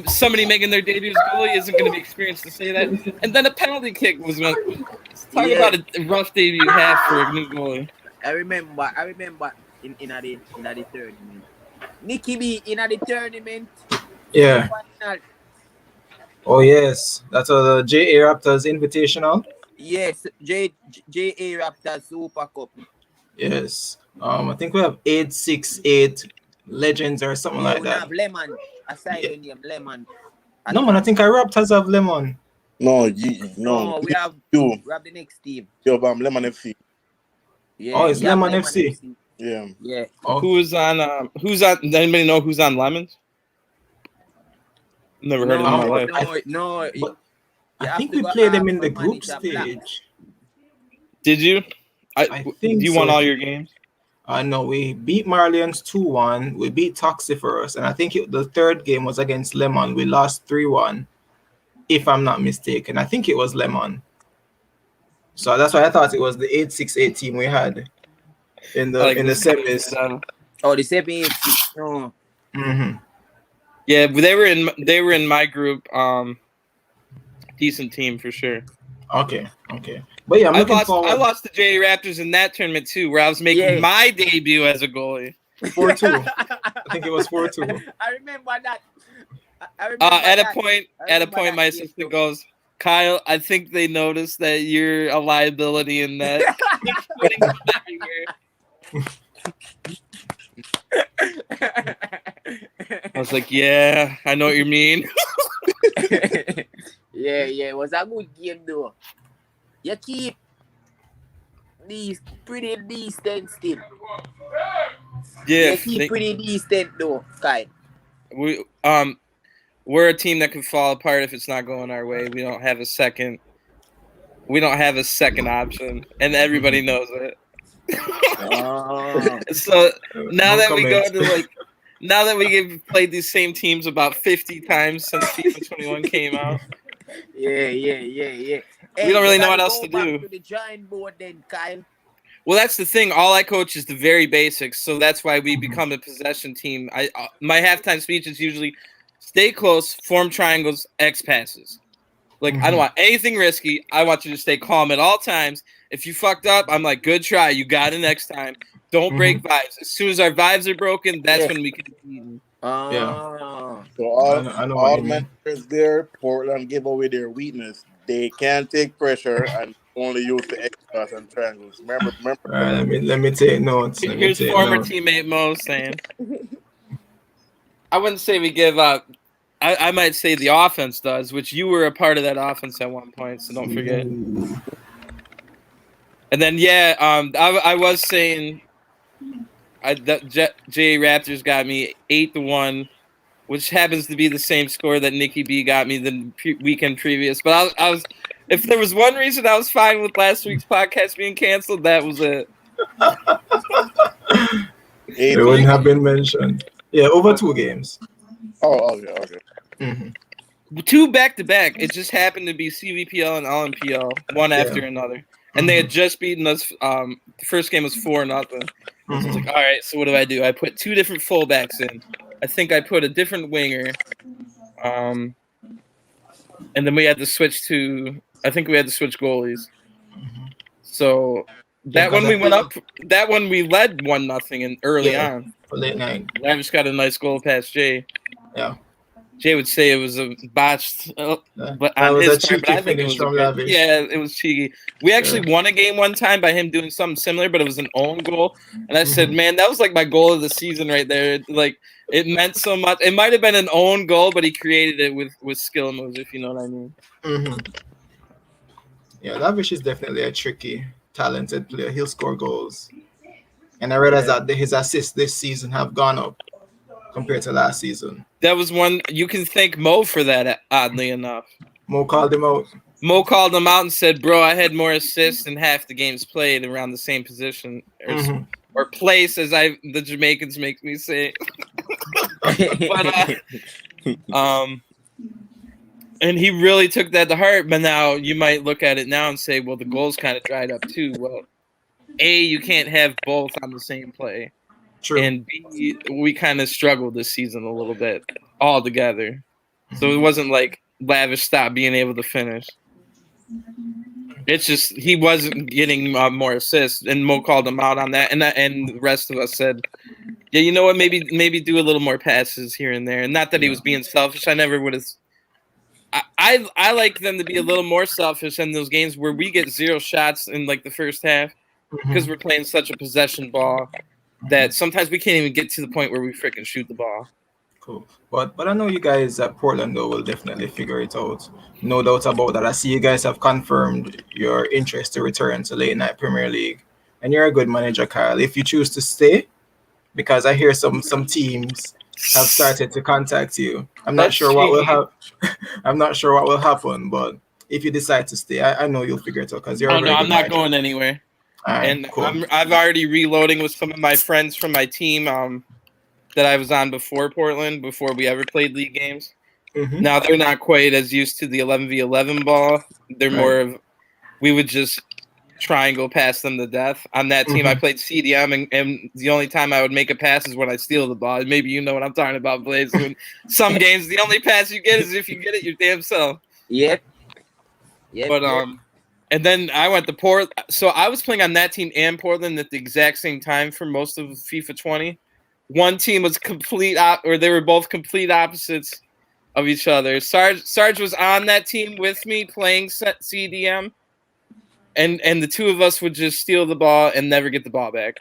A: somebody making their debut as goalie isn't going to be experienced to say that. And then a penalty kick was going. Talk about a rough debut half for a new goalie.
E: I remember in the tournament. Nicky B in the tournament.
C: Yeah. Oh yes, that's the JA Raptors Invitational.
E: Yes, JA Raptors Super Cup.
C: Yes. I think we have 868 Legends or something like
E: we
C: that.
E: Have Lemon. Aside the name Lemon.
C: No man, I think our Raptors have Lemon.
D: No,
E: we have
D: you.
E: We have the next team.
D: You have Lemon FC.
E: Yeah,
C: oh, it's Lemon FC.
D: Yeah.
E: Yeah.
A: Oh. Who's on? Does anybody know who's on Lemons? Never heard of them in my life.
E: No.
C: I think we played them in the group stage.
A: Did you?
C: I think
A: you won all your games?
C: No, we beat Marlians 2-1. We beat Toxiferous, and I think the 3rd game was against Lemon. We lost 3-1, if I'm not mistaken. I think it was Lemon. So that's why I thought it was the 868 team we had in the semis.
E: Oh, the 786. No.
A: Yeah, but they were in my group. Decent team for sure.
C: Okay. But yeah, I'm looking
A: I
C: forward.
A: lost to JA Raptors in that tournament too, where I was making my debut as a goalie.
C: 4-2. I think it was 4-2.
E: I remember that. I remember
A: At a point, my assistant goes, "Kyle, I think they noticed that you're a liability in that." I was like, "Yeah, I know what you mean."
E: Yeah, it was a good game though. You keep these pretty decent still.
A: Yeah,
E: You keep pretty decent though, Kyle.
A: We're a team that can fall apart if it's not going our way. We don't have a second option, and everybody knows it. So now that we go to now that we've played these same teams about 50 times since FIFA 21 came out.
E: Yeah.
A: Hey, we don't really know what else to do.
E: To the giant board then, Kyle.
A: Well, that's the thing. All I coach is the very basics, so that's why we become a possession team. My halftime speech is usually stay close, form triangles, X passes. Like, I don't want anything risky. I want you to stay calm at all times. If you fucked up, I'm like, good try. You got it next time. Don't break vibes. As soon as our vibes are broken, that's when we can beat them.
D: So all managers there, Portland give away their weakness. They can't take pressure and only use the X and triangles. Remember.
C: Let me take notes.
A: Here's former teammate Mo saying, I wouldn't say we give up. I might say the offense does, which you were a part of that offense at one point, so don't forget. And then I was saying J Raptors got me 8-1, which happens to be the same score that Nikki B got me the weekend previous. But I was, if there was one reason I was fine with last week's podcast being canceled, that was it.
C: It wouldn't have been mentioned. Yeah, over 2 games.
D: Oh, okay.
A: 2 back-to-back. It just happened to be CVPL and LNPL, one after another. And they had just beaten us. The first game was 4-0. So I was like, all right, so what do? I put 2 different fullbacks in. I think I put a different winger. And then we had to switch goalies. So that one we went up. That one we led 1-0 and early on.
C: Late night.
A: I just got a nice goal past Jay.
C: Yeah.
A: Jay would say it was a botched, but
C: on his part, but
A: I think it was it was cheeky. We actually won a game one time by him doing something similar, but it was an own goal. And I said, man, that was like my goal of the season right there. Like, it meant so much. It might have been an own goal, but he created it with skill moves, if you know what I mean.
C: Yeah, Lavish is definitely a tricky, talented player. He'll score goals. And I realize that his assists this season have gone up compared to last season.
A: That was one you can thank Mo for that, oddly enough.
C: Mo called him out.
A: Mo called him out and said, bro, I had more assists in half the games played around the same position or place, as the Jamaicans make me say. But, and he really took that to heart. But now you might look at it now and say, well, the goals kind of dried up too. Well, A, you can't have both on the same play.
C: True.
A: And B, we kind of struggled this season a little bit all together. So it wasn't like Lavish stopped being able to finish. It's just he wasn't getting more assists, and Mo called him out on that. And the rest of us said, yeah, you know what, maybe do a little more passes here and there. And not that he was being selfish. I never would have. I like them to be a little more selfish in those games where we get 0 shots in like the first half because we're playing such a possession ball that sometimes we can't even get to the point where we freaking shoot the ball.
C: Cool. But I know you guys at Portland though will definitely figure it out. No doubt about that. I see you guys have confirmed your interest to return to late night Premier League. And you're a good manager, Kyle. If you choose to stay, because I hear some teams have started to contact you. I'm not sure what will happen, but if you decide to stay, I know you'll figure it out because you're.
A: Oh no, I'm not going anywhere.
C: Right,
A: and
C: cool.
A: I've already reloading with some of my friends from my team that I was on before Portland, before we ever played league games. Now they're not quite as used to the 11v11 ball. They're more of, we would just triangle pass them to death. On that team, I played CDM, and the only time I would make a pass is when I steal the ball. Maybe you know what I'm talking about, Blaze. When some games, the only pass you get is if you get it your damn self.
E: Yep.
A: But and then I went to Portland. So I was playing on that team and Portland at the exact same time for most of FIFA 20. One team was or they were both complete opposites of each other. Sarge was on that team with me playing CDM, and the two of us would just steal the ball and never get the ball back.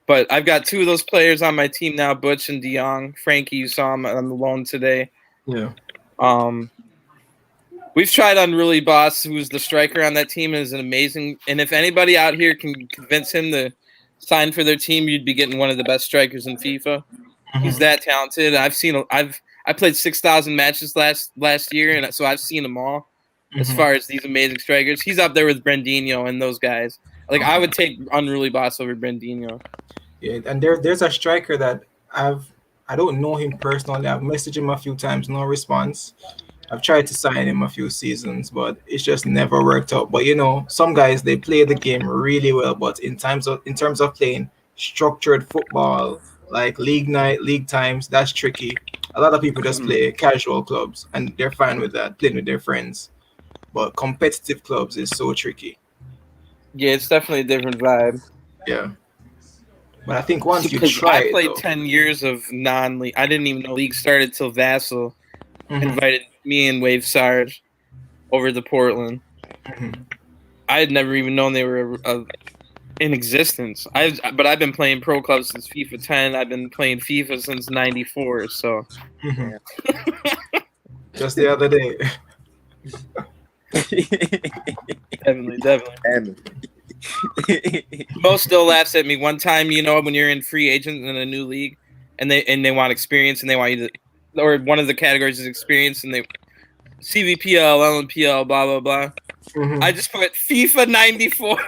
A: But I've got two of those players on my team now, Butch and DeYoung. Frankie, you saw him on the loan today.
C: Yeah.
A: We've tried Unruly Boss, who's the striker on that team, is an amazing. And if anybody out here can convince him to sign for their team, you'd be getting one of the best strikers in FIFA. He's that talented. I played 6,000 matches last year, and so I've seen them all. As far as these amazing strikers, he's up there with Brandinho and those guys. Like I would take Unruly Boss over Brandinho.
C: Yeah, and there's a striker that I don't know him personally. I've messaged him a few times, no response. I've tried to sign him a few seasons, but it's just never worked out. But you know, some guys they play the game really well, but in terms of playing structured football, like league night, league times, that's tricky. A lot of people just play casual clubs and they're fine with that, playing with their friends. But competitive clubs is so tricky.
A: Yeah, it's definitely a different vibe.
C: Yeah. But I think once you try
A: I played 10 years of non-league. I didn't even know league started till Vassal invited me and Wave Sarge over to Portland. I had never even known they were in existence. But I've been playing pro clubs since FIFA 10. I've been playing FIFA since '94. So
C: just the other day.
A: Definitely. Mo still laughs at me. One time, you know, when you're in free agent in a new league, and they want experience, and they want you to, or one of the categories is experience, and they CVPL, LNPL, blah blah blah. I just put FIFA 94.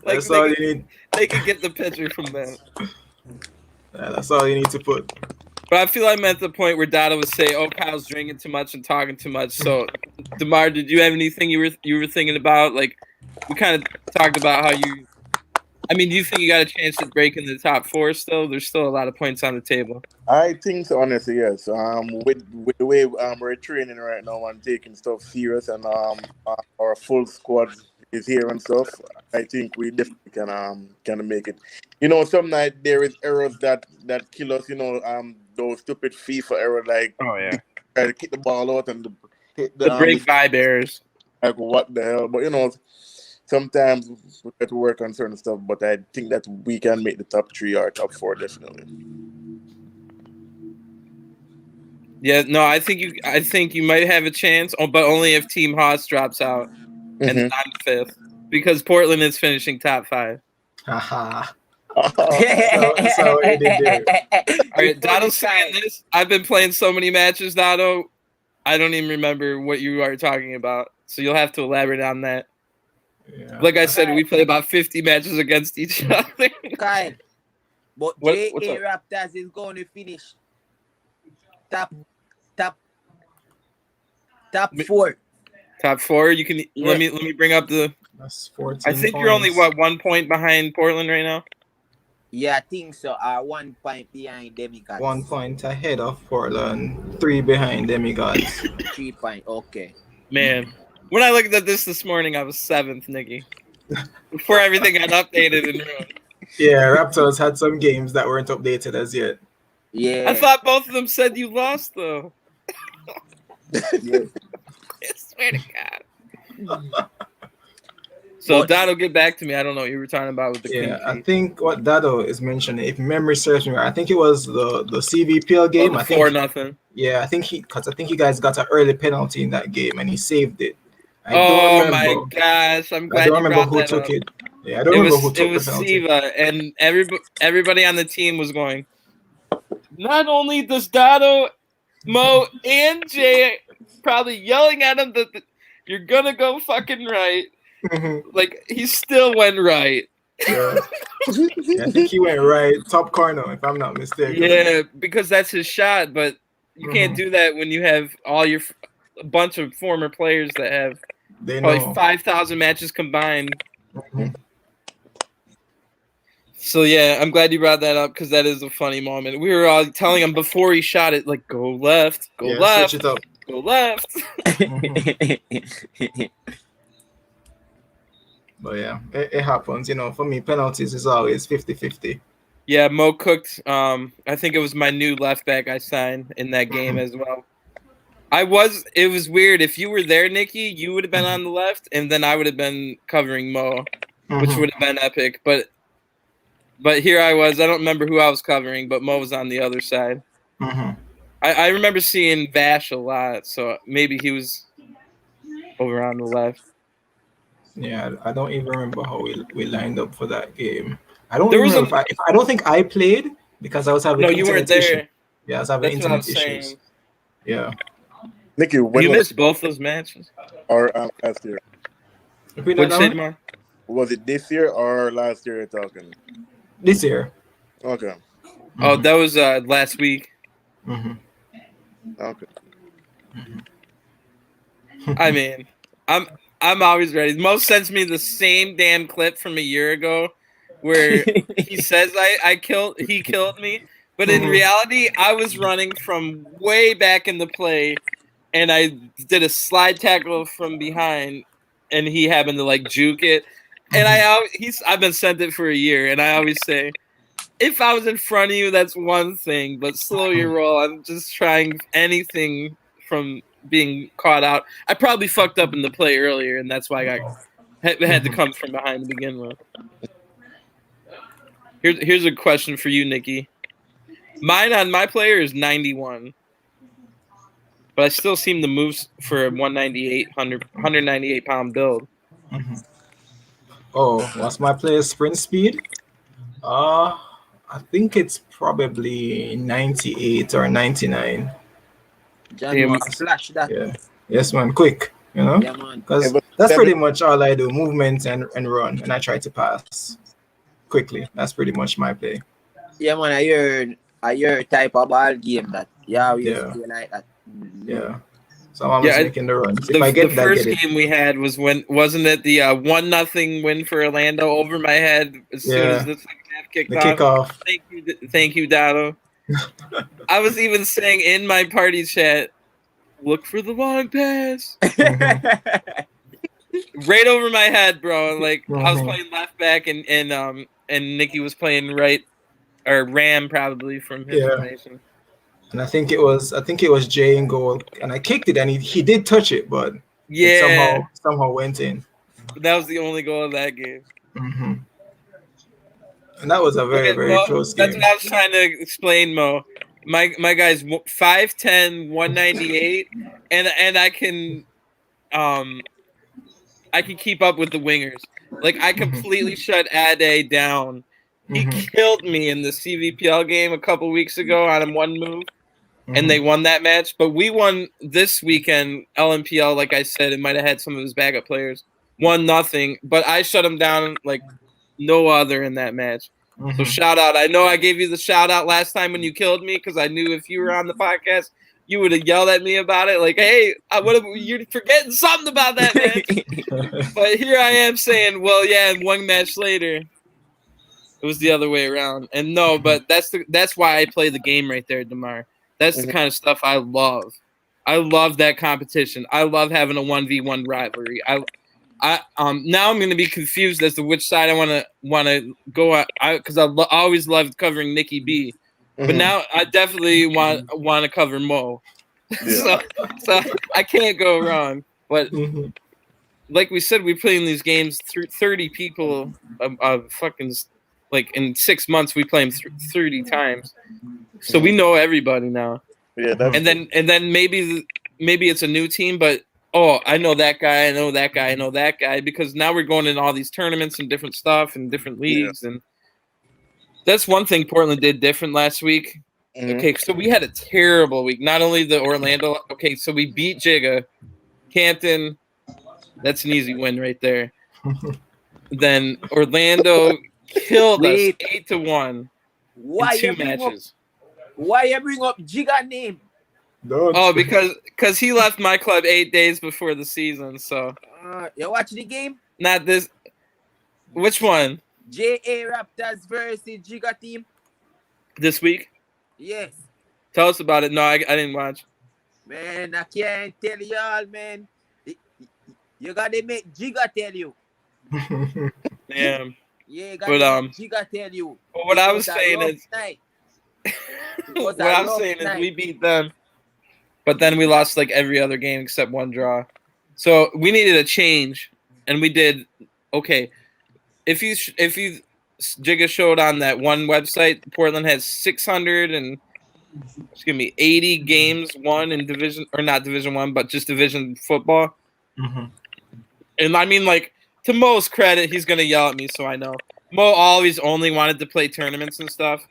C: That's all you need.
A: They could get the picture from that.
C: Yeah, that's all you need to put.
A: But I feel I'm at the point where Dada would say, "Oh, Kyle's drinking too much and talking too much." So, Damar, did you have anything you were thinking about? Like, we kind of talked about how you. I mean, do you think you got a chance at breaking the top four still? There's still a lot of points on the table.
D: I think so, honestly, yes. With the way we're training right now and taking stuff serious, and our full squad is here and stuff, I think we definitely can make it. You know, some night there is errors that kill us. You know, those stupid FIFA errors, like try to kick the ball out and hit
A: the break vibe errors.
D: Like what the hell? But you know, sometimes we have to work on certain stuff. But I think that we can make the top 3 or top 4 definitely.
A: Yeah, no, I think you might have a chance, but only if Team Haas drops out and I'm 5th, because Portland is finishing top 5.
C: Haha. So what you did there.
A: All right, Dotto's saying this. I've been playing so many matches, Dotto. I don't even remember what you are talking about. So you'll have to elaborate on that. Yeah. Like I said, we play about 50 matches against each other.
E: Kyle, but JA Raptors is going to finish top 4.
A: Top 4. You can let me bring up the.
C: That's 14
A: I think
C: points.
A: you're only 1 point behind Portland right now.
E: Yeah, I think so. 1 point behind Demigods.
C: 1 point ahead of Portland. 3 behind Demigods.
E: 3 point. Okay.
A: Man, when I looked at this morning, I was 7th, Nicky. Before everything got updated and ruined.
C: Yeah, Raptors had some games that weren't updated as yet.
E: Yeah.
A: I thought both of them said you lost, though.
E: Yeah.
A: I swear to God. So Dado, get back to me. I don't know what you were talking about with the King.
C: I think what Dado is mentioning, if memory serves me right, I think it was the CVPL game. I think
A: 4-0.
C: Yeah, I think you guys got an early penalty in that game and he saved it. I
A: don't remember. My gosh, I'm glad you brought that up.
C: It. Yeah, I don't remember who took
A: it was
C: the penalty.
A: Siva, and everybody on the team was going. Not only does Dado, Mo, and Jay probably yelling at him that you're gonna go fucking right. Like he still went right.
C: Yeah. I think he went right top corner, if I'm not mistaken.
A: Yeah, because that's his shot, but you can't do that when you have all your a bunch of former players that have
C: They
A: probably
C: know.
A: 5,000 matches combined.
C: Mhm.
A: So yeah, I'm glad you brought that up because that is a funny moment. We were all telling him before he shot it, like go left, go
C: Yeah,
A: left,
C: switch it up.
A: go left.
C: But yeah, it happens. You know, for me, penalties is always 50-50.
A: Yeah, Mo cooked. I think it was my new left back I signed in that game as well. It was weird. If you were there, Nikki, you would have been on the left, and then I would have been covering Mo, which would have been epic. But here I was. I don't remember who I was covering, but Mo was on the other side. I remember seeing Vash a lot, so maybe he was over on the left.
C: Yeah, I don't even remember how we lined up for that game. I don't
A: There
C: even
A: was
C: remember if I don't think I played because I was having
A: No, you weren't
C: internet issues.
A: there.
C: Yeah, I was having
A: That's what I
C: internet
A: was
C: issues.
A: saying.
C: Yeah.
D: Nicky, when
A: You
D: was
A: missed both those matches.
D: or last year?
C: Repeat
A: What'd
C: that
A: you say,
C: down?
A: tomorrow?
D: Was it this year or last year? You're talking.
C: This year.
D: Okay.
A: Oh, that was last week.
D: Okay.
A: I mean, I'm always ready. Mo sends me the same damn clip from a year ago where he says he killed me, but in reality I was running from way back in the play and I did a slide tackle from behind and he happened to like juke it. And I've been sent it for a year and I always say if I was in front of you, that's one thing, but slow your roll. I'm just trying anything from being caught out. I probably fucked up in the play earlier, and that's why I had to come from behind to begin with. Here's a question for you, Nikki. Mine on my player is 91, but I still seem to move for a 198 pound build.
C: Oh, what's my player's sprint speed? I think it's probably 98 or 99.
E: John, flash that.
C: Yeah. Yes, man. Quick, you know?
E: Yeah, man.
C: Because that's pretty much all I do. Movement and run. And I try to pass quickly. That's pretty much my play.
E: Yeah, man. I heard type of ball game that. Yeah, we used to play like that.
C: Yeah. So I'm always making the runs. If I
A: The
C: get that,
A: first game we had was wasn't it the 1-0 win for Orlando over my head as soon as the second half kicked off?
C: Kickoff.
A: Thank you, Dado. I was even saying in my party chat, look for the long pass. Right over my head, bro. Like I was playing left back and Nikki was playing right or Ram probably from his formation.
C: And I think it was Jay in goal, and I kicked it, and he did touch it, but it somehow went in.
A: That was the only goal of that game.
C: And that was a very close game.
A: That's what I was trying to explain, Mo. My guy's 5'10", 198, and I can keep up with the wingers. Like I completely shut Ade down. He killed me in the CVPL game a couple weeks ago on one move. And they won that match, but we won this weekend. LNPL, like I said, it might have had some of his backup players. 1-0, but I shut him down like no other in that match. So shout out. I know I gave you the shout out last time when you killed me because I knew if you were on the podcast, you would have yelled at me about it. Like, hey, you're forgetting something about that match. But here I am saying, well, yeah, and one match later, it was the other way around. And no, but that's why I play the game right there, Damar. That's the kind of stuff I love. I love that competition. I love having a 1v1 rivalry. Now I'm going to be confused as to which side I want to go at because I always loved covering Nikki B, but now I definitely want to cover Mo. so I can't go wrong. But like we said, we play in these games 30 people. Fucking like in 6 months we play them 30 times. So we know everybody now.
D: Yeah,
A: and then maybe it's a new team, but I know that guy, I know that guy, I know that guy, because now we're going in all these tournaments and different stuff and different leagues, and that's one thing Portland did different last week. Okay, so we had a terrible week. Not only the Orlando. Okay, so we beat Jigga, Campton. That's an easy win right there. Then Orlando killed us 8-1 in 2 matches.
E: Why you bring up Jigga name?
C: Don't.
A: Oh, because he left my club 8 days before the season, so
E: You watch the game?
A: not this. Which one?
E: JA Raptors versus Giga team.
A: This week?
E: Yes.
A: Tell us about it. No, I didn't watch.
E: Man, I can't tell y'all, man. You gotta make Giga tell you.
A: Damn.
E: Yeah, you
A: But
E: gotta make Giga tell you.
A: what I was saying is,
E: night.
A: what I was saying is, we beat them, but then we lost like every other game except one draw. So we needed a change, and we did. Okay, if you Jigga showed on that one website, Portland has 680 games won in division, or not Division 1, but just division football.
C: Mm-hmm.
A: And I mean, like, to Mo's credit, he's gonna yell at me, so I know. Mo always only wanted to play tournaments and stuff,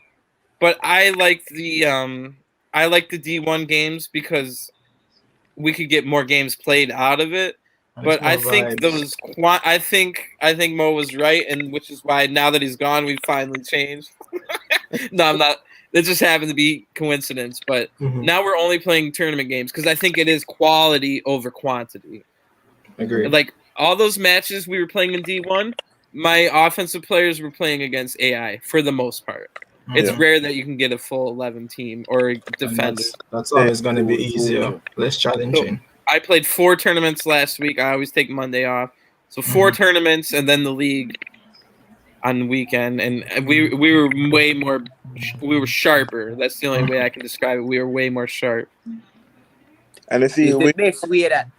A: but I like the D1 games because we could get more games played out of it. But I think I think Mo was right, and which is why now that he's gone, we finally changed. No, I'm not. It just happened to be coincidence, but now we're only playing tournament games because I think it is quality over quantity.
C: Agreed.
A: Like all those matches we were playing in D1, my offensive players were playing against AI for the most part. It's rare that you can get a full 11 team or defender.
C: That's always going to be easier, less challenging.
A: So I played 4 tournaments last week. I always take Monday off. So 4 tournaments and then the league on the weekend. And we were way more, we were sharper. That's the only way I can describe it. We were way more sharp.
D: And you see,
E: It's the best way that.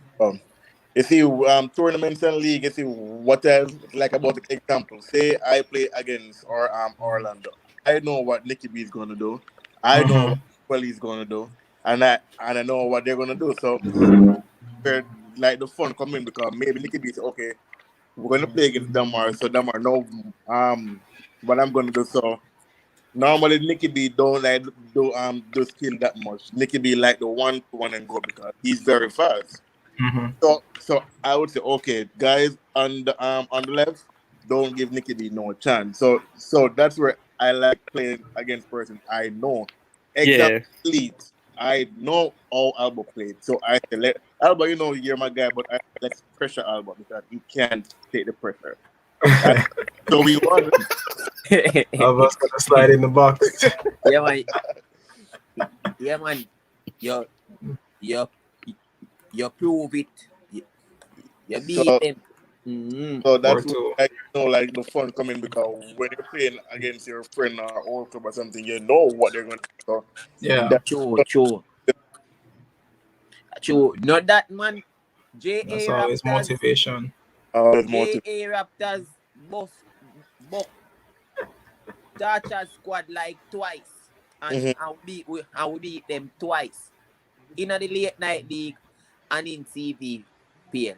D: You see, tournaments and league, you see what else, like about the example. Say I play against Orlando. I know what Nicky B is going to do. I know what he's going to do. And I know what they're going to do. So, like, the fun coming because maybe Nicky B says, okay, we're going to play against Damar. So, Damar know what I'm going to do. So, normally Nicky B don't like do skill that much. Nicky B like the 1-to-1 and go because he's very fast. So I would say, okay, guys on the left, don't give Nicky D no chance. So that's where I like playing against person I know. Exactly. I know how Alba played. So I say, let Alba, you know, you're my guy, but let's pressure Alba because he can't take the pressure. So we won.
C: Alba's gonna slide in the box.
E: Yeah, man. Yeah, man. You prove it. You beat them.
D: So that's where like the fun coming because when you're playing against your friend or old club or something, you know what they're going to do. So
E: yeah, true. Not that, man.
C: That's always motivation.
E: JA Raptors buff Darchas squad like twice, and we beat them twice in the late night league and in CVPL.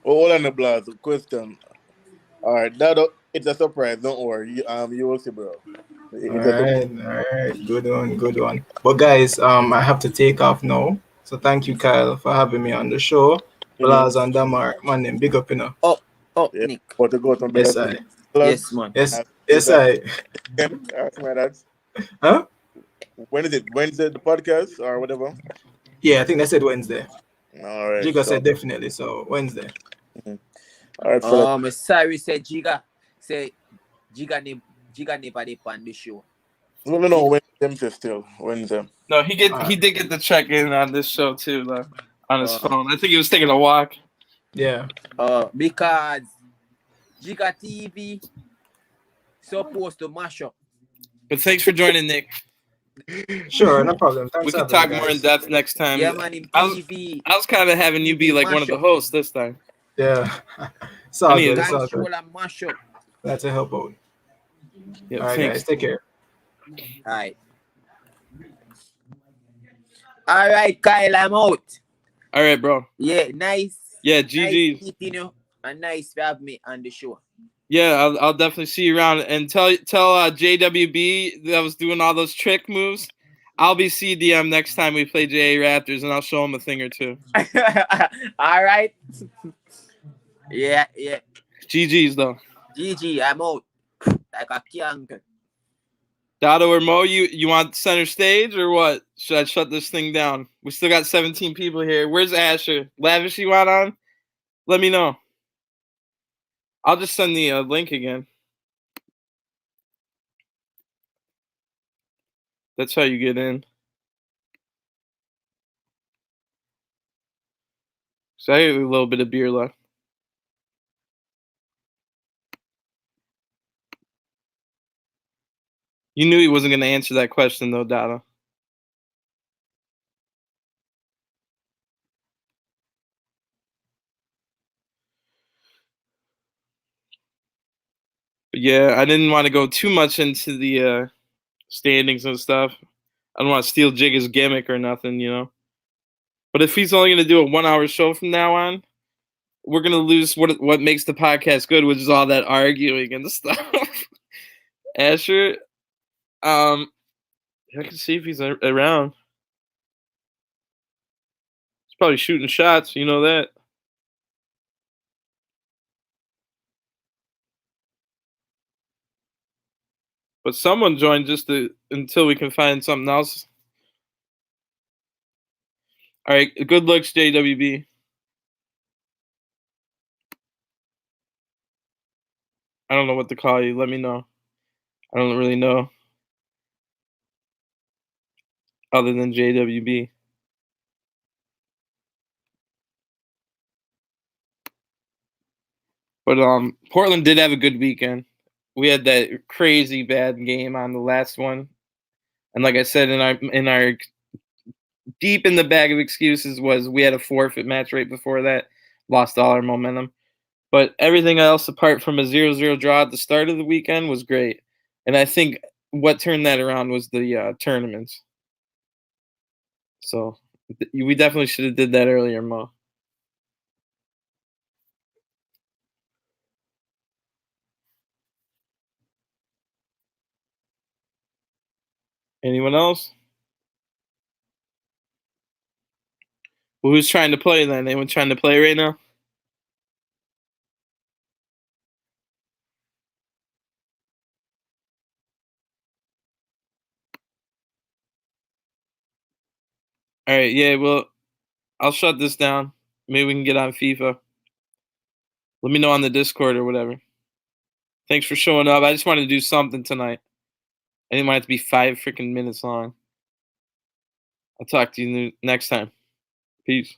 D: Hold on the blast. Question. All right, it's a surprise. Don't worry. You will see, bro.
C: All right. Good one. But guys, I have to take off now. So thank you, Kyle, for having me on the show. Blaz and Damar, man, them big up, you know.
D: Yeah.
E: Nick.
D: But to go to
E: yes, man.
C: Yes, I.
D: Huh? When is it? Wednesday, the podcast or whatever?
C: Yeah, I think they said Wednesday.
D: All right.
C: Giga said definitely, so Wednesday.
D: All right.
E: Sorry, said Giga. Say Giga never did on the show.
D: No. Wednesday still. Wednesday.
A: No, he did get the check in on this show too, though, on his phone. I think he was taking a walk.
C: Yeah.
E: Because Giga TV supposed to mash up.
A: But thanks for joining, Nick.
C: Sure, no problem. Thanks,
A: we can talk more in depth next time.
E: Yeah, man. In TV,
A: I was kind of having you be like one of the hosts this time.
C: Yeah. It's all good.
E: Mash up.
C: That's a help out.
A: Yeah,
C: all right, guys. Take care.
E: All right, Kyle, I'm out.
A: All right, bro.
E: Yeah, nice.
A: Yeah, GG.
E: Nice meeting you, and nice to have me on the show.
A: Yeah, I'll definitely see you around. And tell JWB that I was doing all those trick moves. I'll be CDM next time we play JA Raptors, and I'll show him a thing or two.
E: All right. Yeah.
A: GG's, though.
E: GG, I'm out. Like a young.
A: Dotto or Mo, you want center stage or what? Should I shut this thing down? We still got 17 people here. Where's Asher? Lavish, you want on? Let me know. I'll just send the link again. That's how you get in. So I have a little bit of beer left. You knew he wasn't going to answer that question, though, Dotto. But yeah, I didn't want to go too much into the standings and stuff. I don't want to steal Jigga's gimmick or nothing, you know. But if he's only going to do a 1 hour show from now on, we're going to lose what makes the podcast good, which is all that arguing and stuff. Asher, I can see if he's around. He's probably shooting shots, you know that. But someone joined just until we can find something else. All right, good looks, JWB. I don't know what to call you. Let me know. I don't really know other than JWB. But Portland did have a good weekend. We had that crazy bad game on the last one, and like I said in our deep in the bag of excuses was we had a forfeit match right before that, lost all our momentum. But everything else apart from a 0-0 draw at the start of the weekend was great. And I think what turned that around was the tournaments. So we definitely should have did that earlier, Mo. Anyone else? Well, who's trying to play then? Anyone trying to play right now? All right, yeah, well, I'll shut this down. Maybe we can get on FIFA. Let me know on the Discord or whatever. Thanks for showing up. I just wanted to do something tonight. I didn't want it to be 5 freaking minutes long. I'll talk to you next time. Peace.